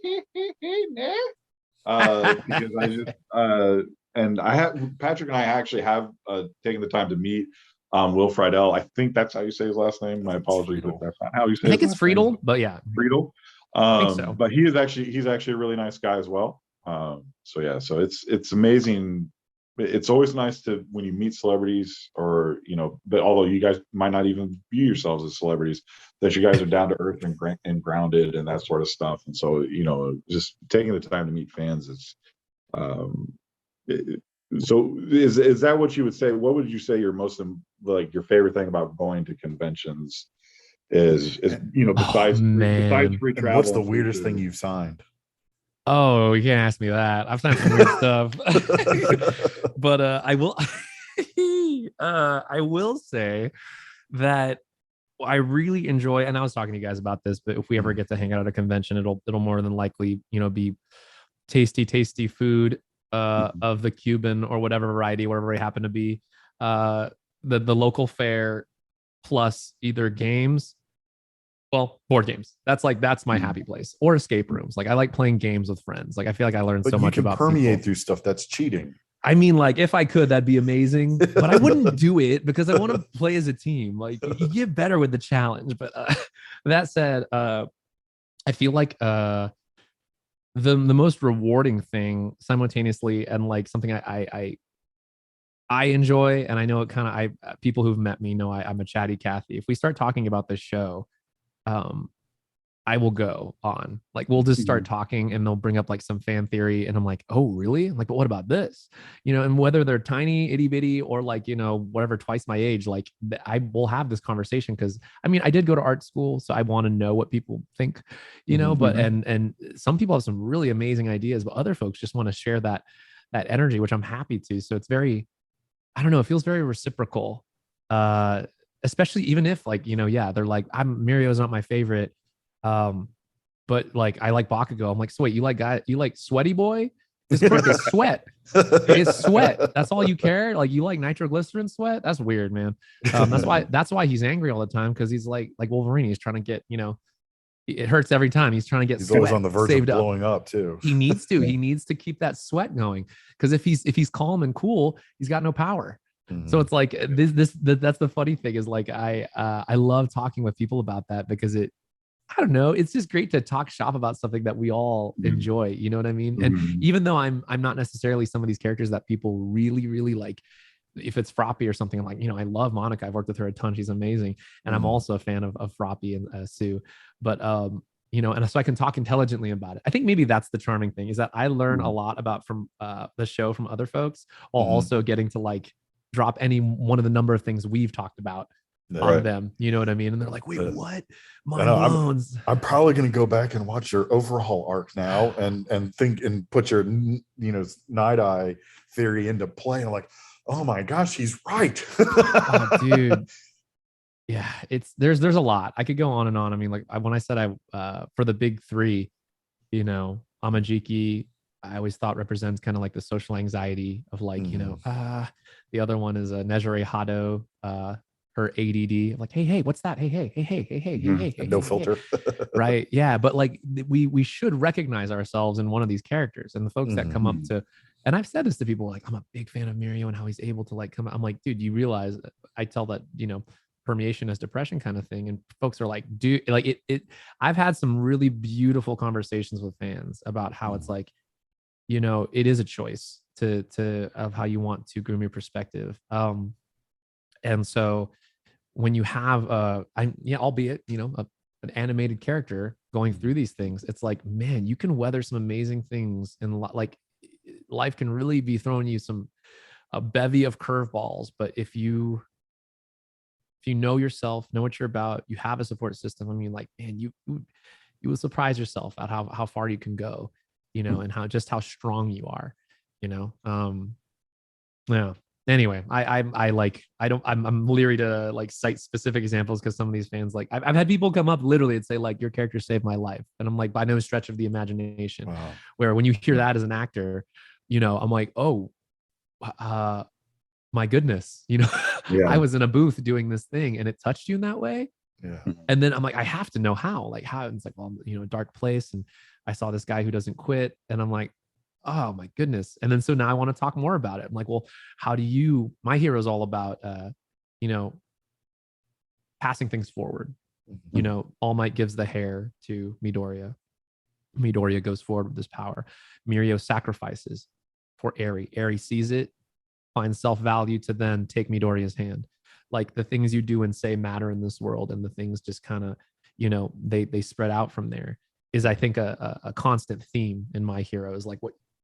I just and I have Patrick and I actually have taken the time to meet Will Friedle. I think that's how you say his last name. My apologies if that's not how you say I think his it's last name. Friedel, but yeah. Friedel. I think so. But he's actually a really nice guy as well. So yeah, so it's amazing. It's always nice to when you meet celebrities, or but although you guys might not even view yourselves as celebrities, that you guys are down to earth and grounded and that sort of stuff. And so just taking the time to meet fans is. So is that what you would say? What would you say your most your favorite thing about going to conventions is besides free travel? And what's the weirdest thing you've signed? Oh, you can't ask me that. I've signed some weird stuff. But I will I will say that I really enjoy, and I was talking to you guys about this, but if we ever get to hang out at a convention, it'll more than likely, be tasty food of the Cuban or whatever variety, wherever we happen to be. The local fare plus either games. Well, board games. That's my happy place, or escape rooms. Like I like playing games with friends. Like I feel like I learned so much about permeate people. through stuff that's cheating. I mean, like if I could, that'd be amazing, but I wouldn't do it because I want to play as a team. Like you get better with the challenge. But that said, I feel like the most rewarding thing simultaneously, and like something I enjoy, and I know it kind of people who've met me know I'm a chatty Cathy. If we start talking about this show, I will go on. Like we'll just start talking and they'll bring up like some fan theory and I'm like, oh really? I'm like, but what about this? And whether they're tiny, itty bitty, or like, whatever, twice my age, like I will have this conversation because I mean I did go to art school, so I want to know what people think, but and some people have some really amazing ideas, but other folks just want to share that energy, which I'm happy to. So it's very, I don't know, it feels very reciprocal. Especially even if like, they're like, Mirio's not my favorite. But like, I like Bakugo. I'm like, so wait, you like Sweaty Boy? This part is sweat. It's sweat. That's all you care? Like you like nitroglycerin sweat? That's weird, man. That's why he's angry all the time. Cause he's like Wolverine. He's trying to get, it hurts every time. He's trying to get he's sweat always on the verge of blowing up too. He needs to keep that sweat going. Cause if he's calm and cool, he's got no power. So it's like that's the funny thing is like I love talking with people about that because I don't know, it's just great to talk shop about something that we all enjoy, you know what I mean? And even though I'm not necessarily some of these characters that people really really like, if it's Froppy or something, I'm like, I love Monica, I've worked with her a ton, she's amazing, and I'm also a fan of Froppy and Sue, but and so I can talk intelligently about it. I think maybe that's the charming thing, is that I learn a lot about from the show from other folks, while also getting to like drop any one of the number of things we've talked about on them, you know what I mean? And they're like, wait, what? Mind blown. I'm probably going to go back and watch your overhaul arc now and think and put your Night Eye theory into play. And I'm like, oh my gosh, he's right. Oh, dude. Yeah, there's a lot. I could go on and on. I mean, like when I said for the big three, Amajiki, I always thought represents kind of like the social anxiety of like, the other one is Nejire Hado, her ADD. I'm like, hey, what's that? Hey. No filter. Right. Yeah. But like we should recognize ourselves in one of these characters, and the folks that come up to, and I've said this to people, like, I'm a big fan of Mirio and how he's able to like come out. I'm like, dude, you realize I tell that, permeation is depression kind of thing. And folks are like, dude, like I've had some really beautiful conversations with fans about how it's like, it is a choice to of how you want to groom your perspective. And so when you have albeit, an animated character going through these things, it's like, man, you can weather some amazing things, and like life can really be throwing you a bevy of curveballs. But if you if you know yourself, know what you're about, you have a support system. I mean, like, man, you will surprise yourself at how far you can go, and how strong you are, yeah. Anyway, I'm leery to like cite specific examples because some of these fans, like I've had people come up literally and say like, your character saved my life. And I'm like, by no stretch of the imagination. Wow. Where when you hear that as an actor, I'm like, oh, my goodness, I was in a booth doing this thing and it touched you in that way. Yeah. And then I'm like, I have to know how, and it's like, well, dark place. And I saw this guy who doesn't quit. And I'm like, oh my goodness. And then, so now I want to talk more about it. I'm like, well, my hero is all about, passing things forward. All Might gives the hair to Midoriya. Midoriya goes forward with this power. Mirio sacrifices for Eri. Eri sees it, finds self-value to then take Midoriya's hand. Like, the things you do and say matter in this world, and the things just kind of, they spread out from there. Is, I think, a constant theme in my hero is like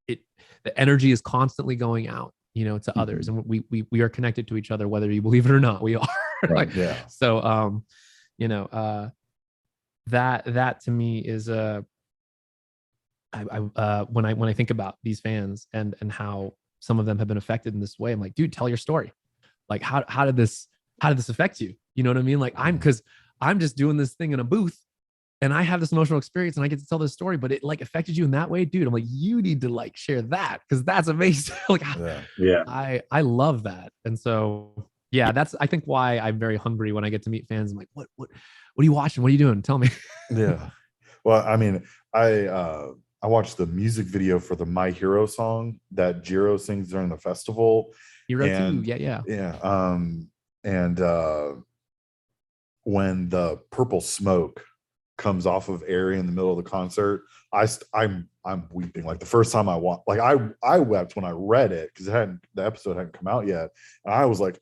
the energy is constantly going out, to others, and we are connected to each other, whether you believe it or not. We are. Right. Yeah. So, that to me is when I think about these fans and how some of them have been affected in this way, I'm like, dude, tell your story. Like, how did this affect you? You know what I mean? Like, because I'm just doing this thing in a booth and I have this emotional experience and I get to tell this story, but it like affected you in that way, dude. I'm like, you need to like share that, because that's amazing. Like, yeah, I love that. And so, yeah, that's, I think, why I'm very hungry when I get to meet fans. I'm like, what are you watching? What are you doing? Tell me. Yeah. Well, I mean, I watched the music video for the My Hero song that Jiro sings during the festival. Hero 2, yeah. Yeah. And when the purple smoke comes off of Eri in the middle of the concert, I'm weeping. Like, the first time I wept when I read it, because the episode hadn't come out yet, and I was like,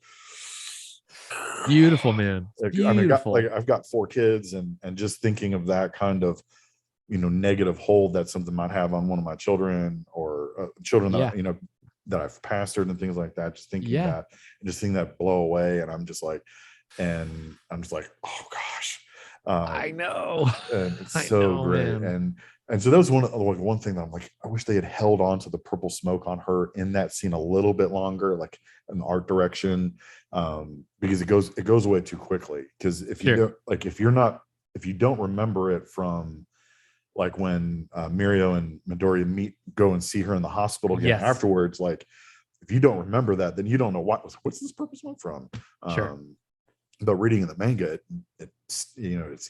beautiful, man. Beautiful. I mean, I've got 4 kids, and just thinking of that kind of negative hold that something might have on one of my children, or children that that I've pastored and things like that. Just thinking that, and just seeing that blow away, and I'm just like, oh gosh. I know. And it's so great. Man. And so that was one thing that I'm like, I wish they had held on to the purple smoke on her in that scene a little bit longer, like in the art direction, because it goes away too quickly. Because if you don't remember it from like when Mirio and Midoriya go and see her in the hospital again afterwards, like, if you don't remember that, then you don't know what's this purple smoke from. But reading in the manga, it's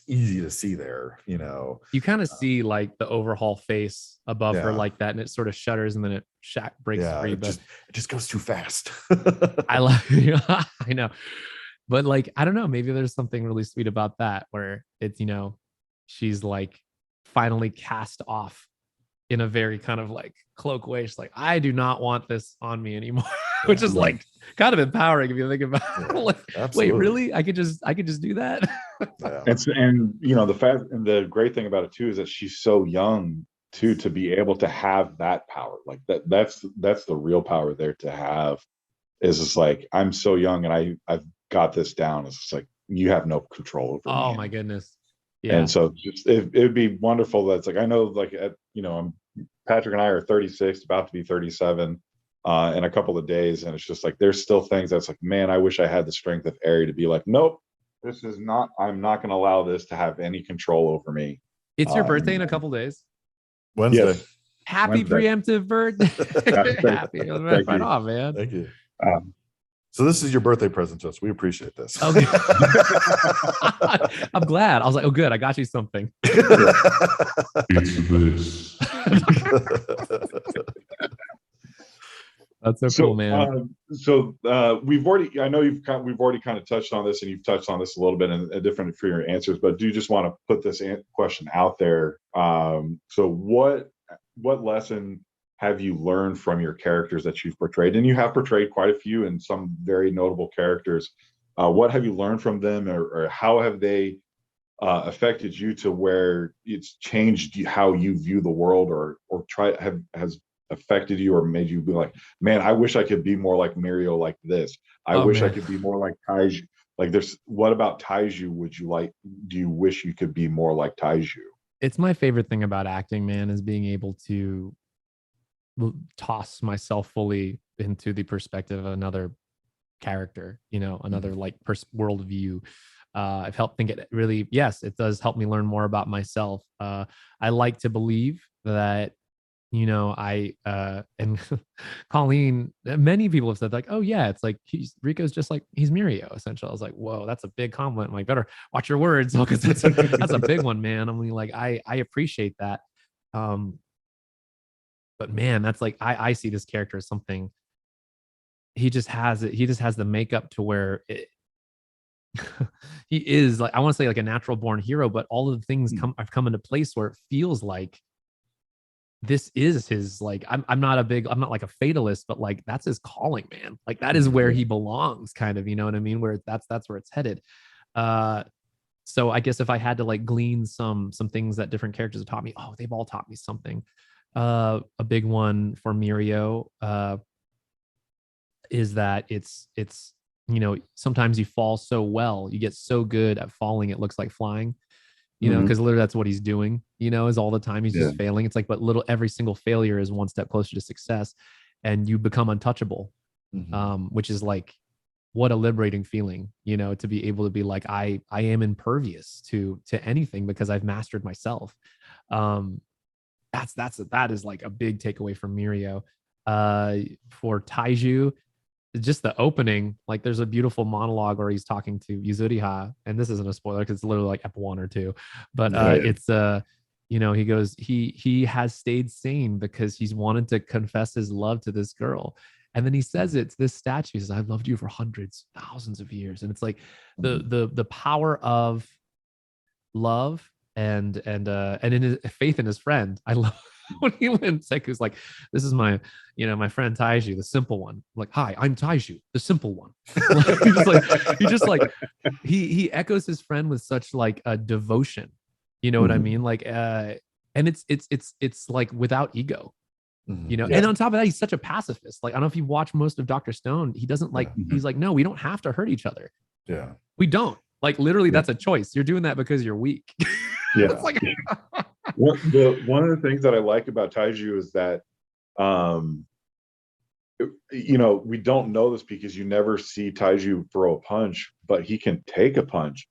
easy to see there. You kind of see like the overhaul face above her like that, and it sort of shudders, and then it breaks free. But it just goes too fast. I know, but like, I don't know, maybe there's something really sweet about that, where it's she's like finally cast off in a very kind of like cloak way. She's like, I do not want this on me anymore. Which is like kind of empowering if you think about it. Like, wait, really? I could just do that. And the fact, and the great thing about it too is that she's so young too, to be able to have that power. Like that's the real power there to have. Is just like, I'm so young and I've got this down. It's just like, you have no control over me. Oh my goodness. Yeah. And so just it'd be wonderful. That's like, I know, like, Patrick and I are 36, about to be 37 in a couple of days, and it's just like, there's still things that's like, man, I wish I had the strength of Eri to be like, nope, I'm not going to allow this to have any control over me. It's your birthday in a couple days. Wednesday. Yes. Happy preemptive birthday. Happy. Right off, man. Thank you. So this is your birthday present to us. We appreciate this. Okay. I'm glad. I was like, oh, good. I got you something. It's this. That's so cool, man. We've already kind of touched on this, and you've touched on this a little bit in different for your answers, but do you just want to put this question out there? So what lesson have you learned from your characters that you've portrayed? And you have portrayed quite a few and some very notable characters. What have you learned from them, or how have they affected you to where it's changed how you view the world, or has affected you or made you be like, man, I wish I could be more like Mirio like this. I wish I could be more like Kaiju Like what about Taiju do you wish you could be more like Taiju? It's my favorite thing about acting, man, is being able to toss myself fully into the perspective of another character, another like worldview. I've helped think it really, yes, it does help me learn more about myself. I like to believe that, I and Colleen, many people have said like, oh yeah, it's like Rico's just like he's Mirio essentially. I was like, whoa, that's a big compliment. I'm like, better watch your words because that's a big one, man. I'm like, I appreciate that. But man, that's like I see this character as something. He just has it. He just has the makeup to where he is like, I want to say like a natural born hero, but all of the things have come into place where it feels like this is his, like, I'm not like a fatalist, but like that's his calling, man. Like that is where he belongs, kind of, you know what I mean? Where that's where it's headed. So I guess if I had to like glean some things that different characters have taught me, they've all taught me something. A big one for Mirio is that it's sometimes you fall so well, you get so good at falling, it looks like flying, because literally that's what he's doing, is all the time he's just failing. It's like, but every single failure is one step closer to success, and you become untouchable, which is like, what a liberating feeling, to be able to be like, I am impervious to anything because I've mastered myself. That is like a big takeaway from Mirio. For Taiju, just the opening, like there's a beautiful monologue where he's talking to Yuzuriha, and this isn't a spoiler because it's literally like ep 1 or 2, but it's he goes, he has stayed sane because he's wanted to confess his love to this girl, and then he says it to this statue. He says, I've loved you for hundreds, thousands of years. And it's like the power of love and in his faith in his friend. I love when he went, Seku's like, this is my my friend Taiju, the simple one. I'm like, hi, I'm Taiju, the simple one. He echoes his friend with such like a devotion, what I mean? Like and it's like without ego, and on top of that, he's such a pacifist. Like, I don't know if you watch most of Dr. Stone, he doesn't like, he's like, no, we don't have to hurt each other. Yeah. We don't. Like, literally, that's a choice. You're doing that because you're weak. Yeah. It's like, one of the things that I like about Taiju is that, we don't know this because you never see Taiju throw a punch, but he can take a punch.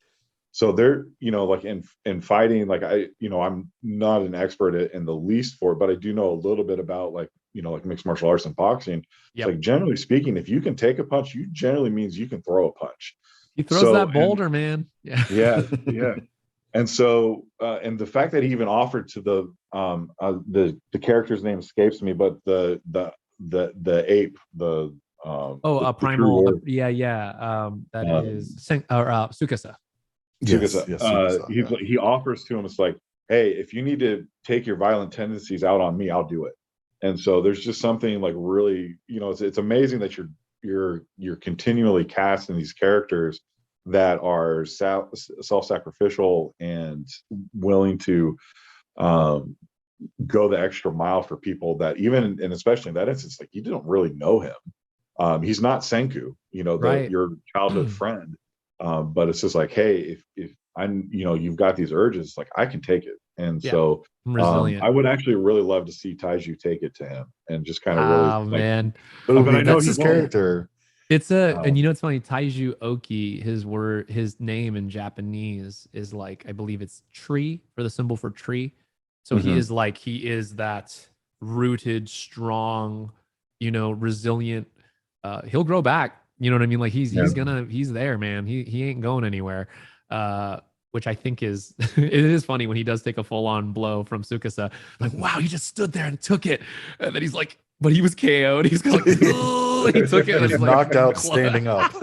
So they're, like in fighting, like I'm not an expert in the least for it, but I do know a little bit about like mixed martial arts and boxing. It's like, generally speaking, if you can take a punch, you generally means you can throw a punch. He throws that boulder, man. Yeah. And so, and the fact that he even offered to the character's name escapes me, but the ape, primal, that is Tsukasa. He offers to him, it's like, hey, if you need to take your violent tendencies out on me, I'll do it. And so there's just something like really, it's amazing that you're continually casting these characters that are self-sacrificial and willing to go the extra mile for people that even, and especially in that instance, like you didn't really know him. He's not Senku, your childhood friend. But it's just like, hey, if I'm, you've got these urges, like I can take it. And so I would actually really love to see Taiju take it to him and just kind of really, man. But I know that's his character. It's and it's funny, Taiju Oki, his name in Japanese is like, I believe it's tree, for the symbol for tree. So he is that rooted, strong, resilient. He'll grow back. You know what I mean? Like he's there, man. He ain't going anywhere. Which I think is, it is funny when he does take a full on blow from Tsukasa. Like, wow, he just stood there and took it. And then he's like, but he was KO'd. He's like, oh, he took it. And he's knocked out standing up.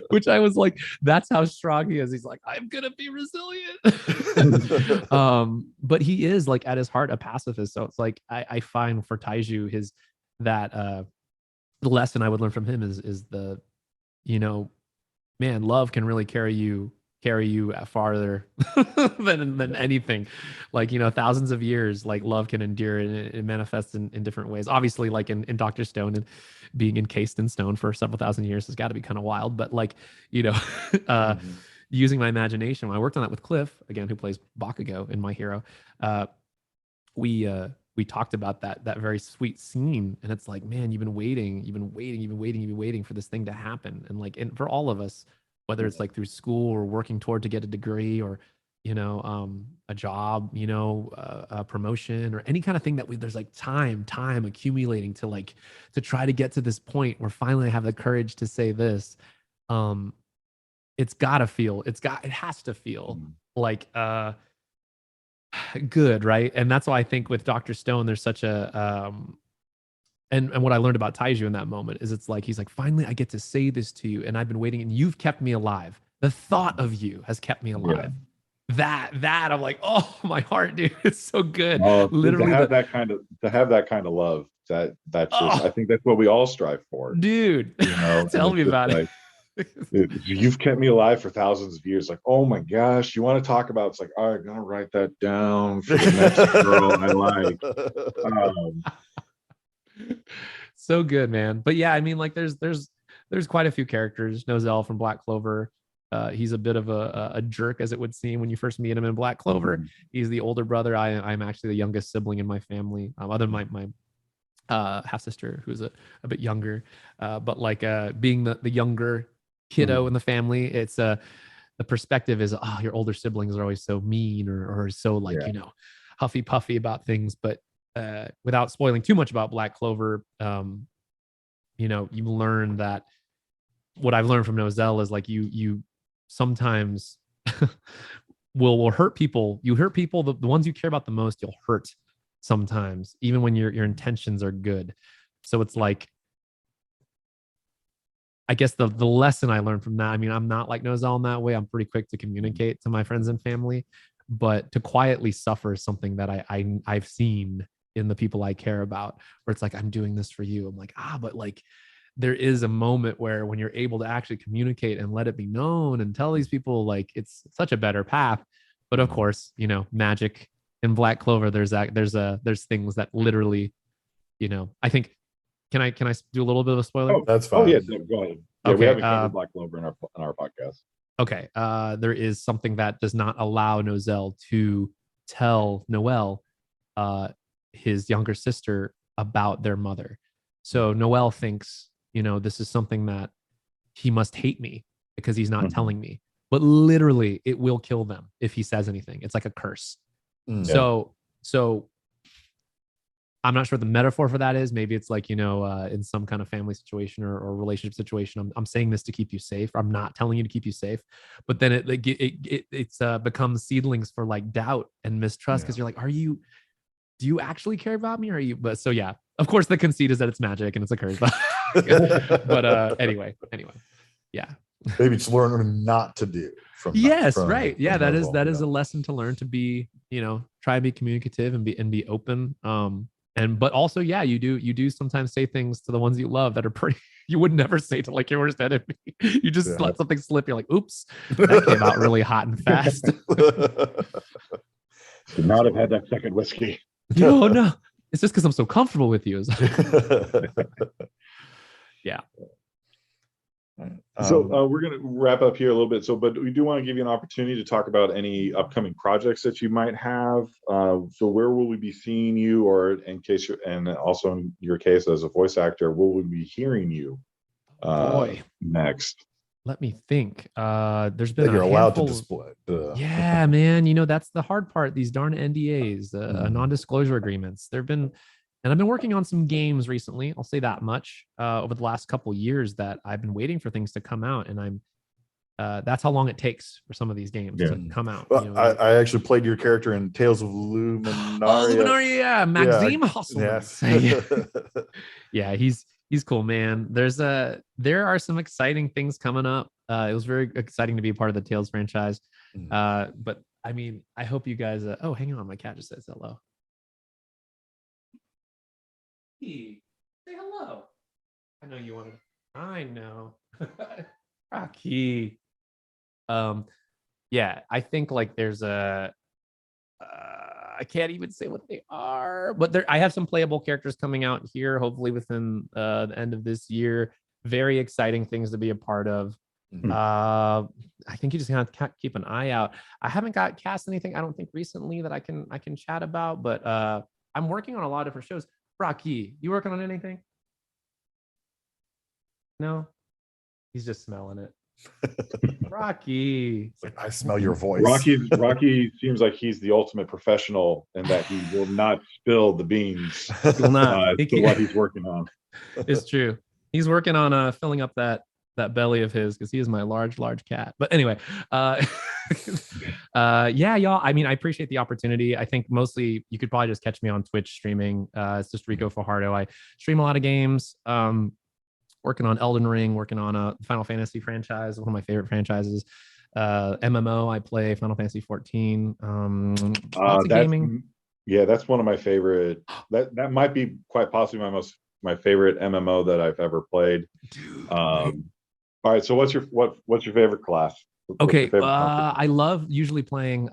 Which I was like, that's how strong he is. He's like, I'm gonna be resilient. But he is like at his heart a pacifist. So it's like I find for Taiju the lesson I would learn from him is the, man, love can really carry you carry you farther than anything. Like, thousands of years, like love can endure, and it manifests in different ways. Obviously, like in Dr. Stone, and being encased in stone for several thousand years has got to be kind of wild. But like, using my imagination, when I worked on that with Cliff, again, who plays Bakugo in My Hero, we talked about that very sweet scene, and it's like, man, you've been waiting for this thing to happen. And like, and for all of us, whether it's like through school or working toward to get a degree, or a job, a promotion, or any kind of thing that there's like time accumulating to try to get to this point where finally I have the courage to say this. It has to feel like good, right? And that's why I think with Dr. Stone, there's such a and what I learned about Taiju in that moment is, it's like, he's like, finally I get to say this to you, and I've been waiting, and you've kept me alive. The thought of you has kept me alive. That I'm like, oh, my heart, dude, it's so good. Literally, to have that kind of love, that's just, I think that's what we all strive for, dude. Tell me about it. You've kept me alive for thousands of years. Like, oh my gosh, you want to talk about? It's like, all right, I'm gonna write that down for the next girl I like. So good, man. But yeah, I mean, like, there's quite a few characters. Nozel from Black Clover. He's a bit of a jerk, as it would seem when you first meet him in Black Clover. He's the older brother. I'm actually the youngest sibling in my family, other than my half sister, who's a bit younger. But like, being the younger kiddo in the family, it's the perspective is, oh, your older siblings are always so mean, or so like, huffy puffy about things. But without spoiling too much about Black Clover, you learn that what I've learned from Nozel is like, you sometimes will hurt people. You hurt people, the ones you care about the most, you'll hurt sometimes, even when your intentions are good. So it's like, I guess the lesson I learned from that, I mean, I'm not like Nozel in that way. I'm pretty quick to communicate to my friends and family, but to quietly suffer is something that I've seen in the people I care about, where it's like, I'm doing this for you. I'm like, but like, there is a moment where, when you're able to actually communicate and let it be known and tell these people, like, it's such a better path. But of course, magic in Black Clover, there's things that literally, I think, can I do a little bit of a spoiler? Oh, that's fine. Oh yeah, go ahead. Yeah, okay, we haven't covered Black Clover in our podcast. Okay, there is something that does not allow Nozel to tell Noelle, his younger sister, about their mother. So Noelle thinks, this is something that he must hate me because he's not telling me. But literally, it will kill them if he says anything. It's like a curse. So I'm not sure what the metaphor for that is. Maybe it's like, in some kind of family situation or relationship situation, I'm saying this to keep you safe. I'm not telling you to keep you safe. But then it becomes seedlings for like doubt and mistrust, because you're like, do you actually care about me? Or are you? But so yeah, of course the conceit is that it's magic and it's a curse. But anyway, yeah. Maybe it's learning not to do. Right. Yeah, that is a lesson to learn, to be, try and be communicative and be open. But also, yeah, you do sometimes say things to the ones you love that are pretty, you would never say to like your worst enemy. You just let something slip. You're like, oops, that came out really hot and fast. Should not have had that second whiskey. No, it's just because I'm so comfortable with you. Yeah. So we're going to wrap up here a little bit. But we do want to give you an opportunity to talk about any upcoming projects that you might have. So where will we be seeing you, or and also in your case as a voice actor, will we be hearing you next? Let me think. There's been you're allowed to display. Yeah, man. That's the hard part. These darn NDAs, non-disclosure agreements. And I've been working on some games recently. I'll say that much. Over the last couple years, that I've been waiting for things to come out, and that's how long it takes for some of these games to come out. Well, I actually played your character in Tales of Luminaria. Luminaria, Maxime Hasselman. Yes. Yeah, he's cool, man. There are some exciting things coming up. It was very exciting to be a part of the Tales franchise. But I mean, I hope you guys. Oh, hang on, my cat just says hello. Hey, say hello. I know you wanted. I know. Rocky. Yeah, I think like there's I can't even say what they are, but I have some playable characters coming out here, hopefully within the end of this year. Very exciting things to be a part of. Mhm. I think you just have to keep an eye out. I haven't got cast anything, I don't think recently that I can chat about, but I'm working on a lot of different shows. Rocky, you working on anything? No, he's just smelling it. Rocky. It's like, I smell your voice. Rocky seems like he's the ultimate professional in that he will not spill the beans He will not. to what he's working on. It's true. He's working on filling up that belly of his because he is my large cat. But anyway, yeah, y'all. I mean, I appreciate the opportunity. I think mostly you could probably just catch me on Twitch streaming. It's just Ricco Fajardo. I stream a lot of games. Working on Elden Ring, working on a Final Fantasy franchise, one of my favorite franchises. MMO, I play Final Fantasy 14. Lots of gaming. Yeah, that's one of my favorite. That might be quite possibly my favorite MMO that I've ever played. Dude, all right, so what's your favorite class? Okay, I love usually playing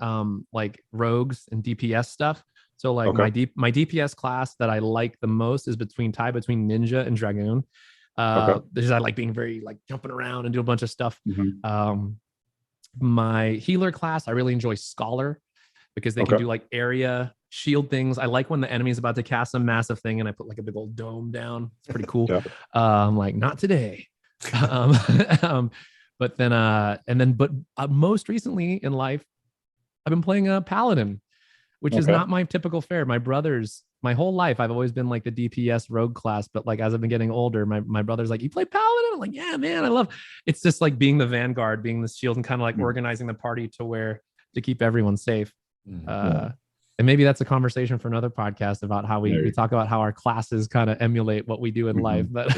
like rogues and DPS stuff. So like my DPS class that I like the most is between Ninja and Dragoon. Because I like being very like jumping around and do a bunch of stuff. My healer class, I really enjoy Scholar because they can do like area shield things. I like when the enemy is about to cast some massive thing and I put like a big old dome down. It's pretty cool. I'm like, not today. But most recently in life, I've been playing a Paladin, which is not my typical fare. My whole life, I've always been like the DPS rogue class, but like as I've been getting older, my brother's like, you play Paladin? I'm like, yeah, man, I love. It's just like being the vanguard, being the shield, and kind of like organizing the party to keep everyone safe. And maybe that's a conversation for another podcast about how we talk about how our classes kind of emulate what we do in life. But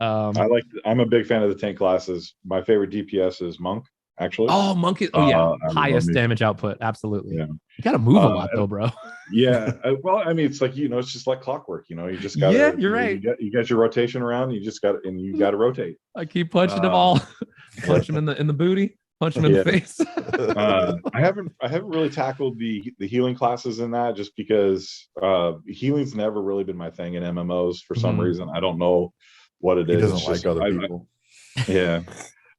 I'm a big fan of the tank classes. My favorite DPS is Monk. Actually, Monk is highest damage output. Absolutely. Yeah. You gotta move a lot though, bro. Yeah, well, I mean, it's like it's just like clockwork. You just gotta. Yeah, you're right. You got your rotation around. You just got to rotate. I keep punching them all. Punch them in the booty. Punch them in the face. I haven't really tackled the healing classes in that just because healing's never really been my thing in MMOs for some reason. I don't know what it is. He doesn't like other people. Yeah.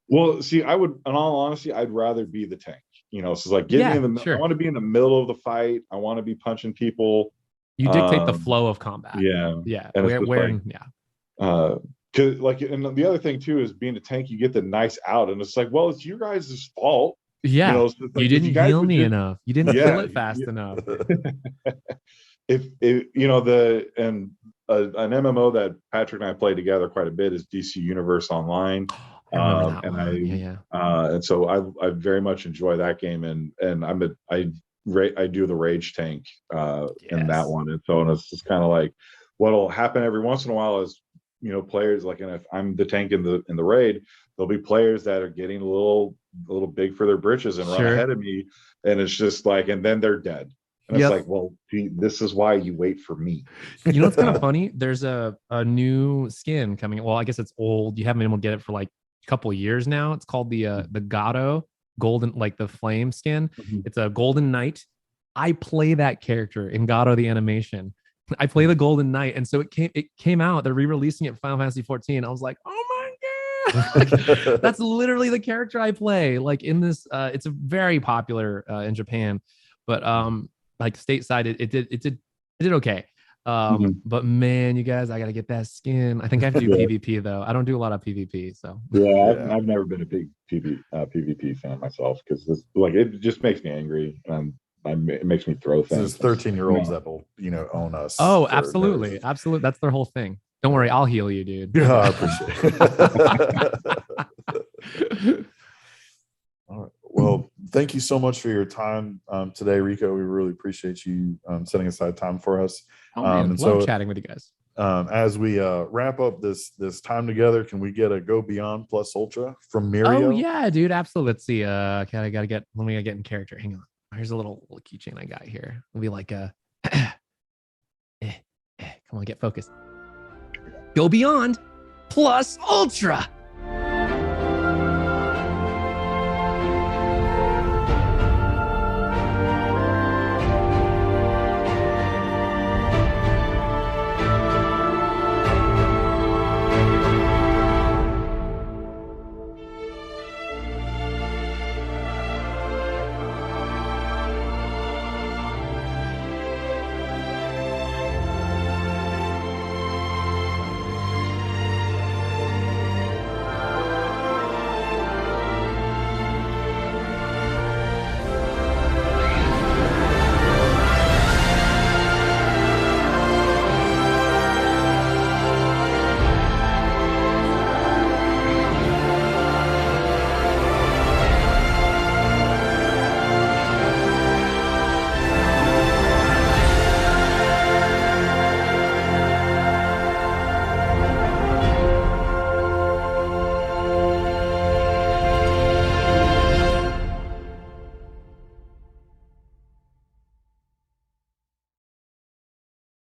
Well, see, in all honesty, I'd rather be the tank. So it's like, get me in the middle. I want to be in the middle of the fight. I want to be punching people. You dictate the flow of combat. Yeah. And and the other thing too is being a tank, you get the nice out, and it's like, well, it's you guys' fault. Yeah. Like, you didn't heal me enough. You didn't kill it fast enough. If an MMO that Patrick and I play together quite a bit is DC Universe Online. And so I very much enjoy that game, and I do the rage tank in that one, and it's just kind of like what'll happen every once in a while is players like, and if I'm the tank in the raid, there'll be players that are getting a little big for their britches and run ahead of me, and it's just like, and then they're dead. And it's like, well, gee, this is why you wait for me. It's kind of funny. There's a new skin coming. Well, I guess it's old. You haven't been able to get it for like couple of years now. It's called the Gato golden, like the flame skin. It's a golden knight. I play that character in Gato the animation. I play the golden knight, and so it came out. They're re-releasing it for Final Fantasy 14. I was like, oh my god, that's literally the character I play. Like in this, it's a very popular in Japan, but like stateside, it did okay. But man, you guys, I gotta get that skin. I think I have to do PvP though. I don't do a lot of PvP, so I've never been a big PvP fan myself because it just makes me angry, and it makes me throw things. There's 13-year-olds that will own us. Oh, absolutely. That's their whole thing. Don't worry, I'll heal you, dude. Yeah, I appreciate it. All right. Well, thank you so much for your time today, Ricco. We really appreciate you setting aside time for us. Love chatting with you guys. As we wrap up this time together, can we get a Go Beyond Plus Ultra from Mirio? Oh yeah, dude, absolutely. Let's see. Let me get in character. Hang on. Here's a little keychain I got here. It'll be like come on, get focused. Go Beyond Plus Ultra.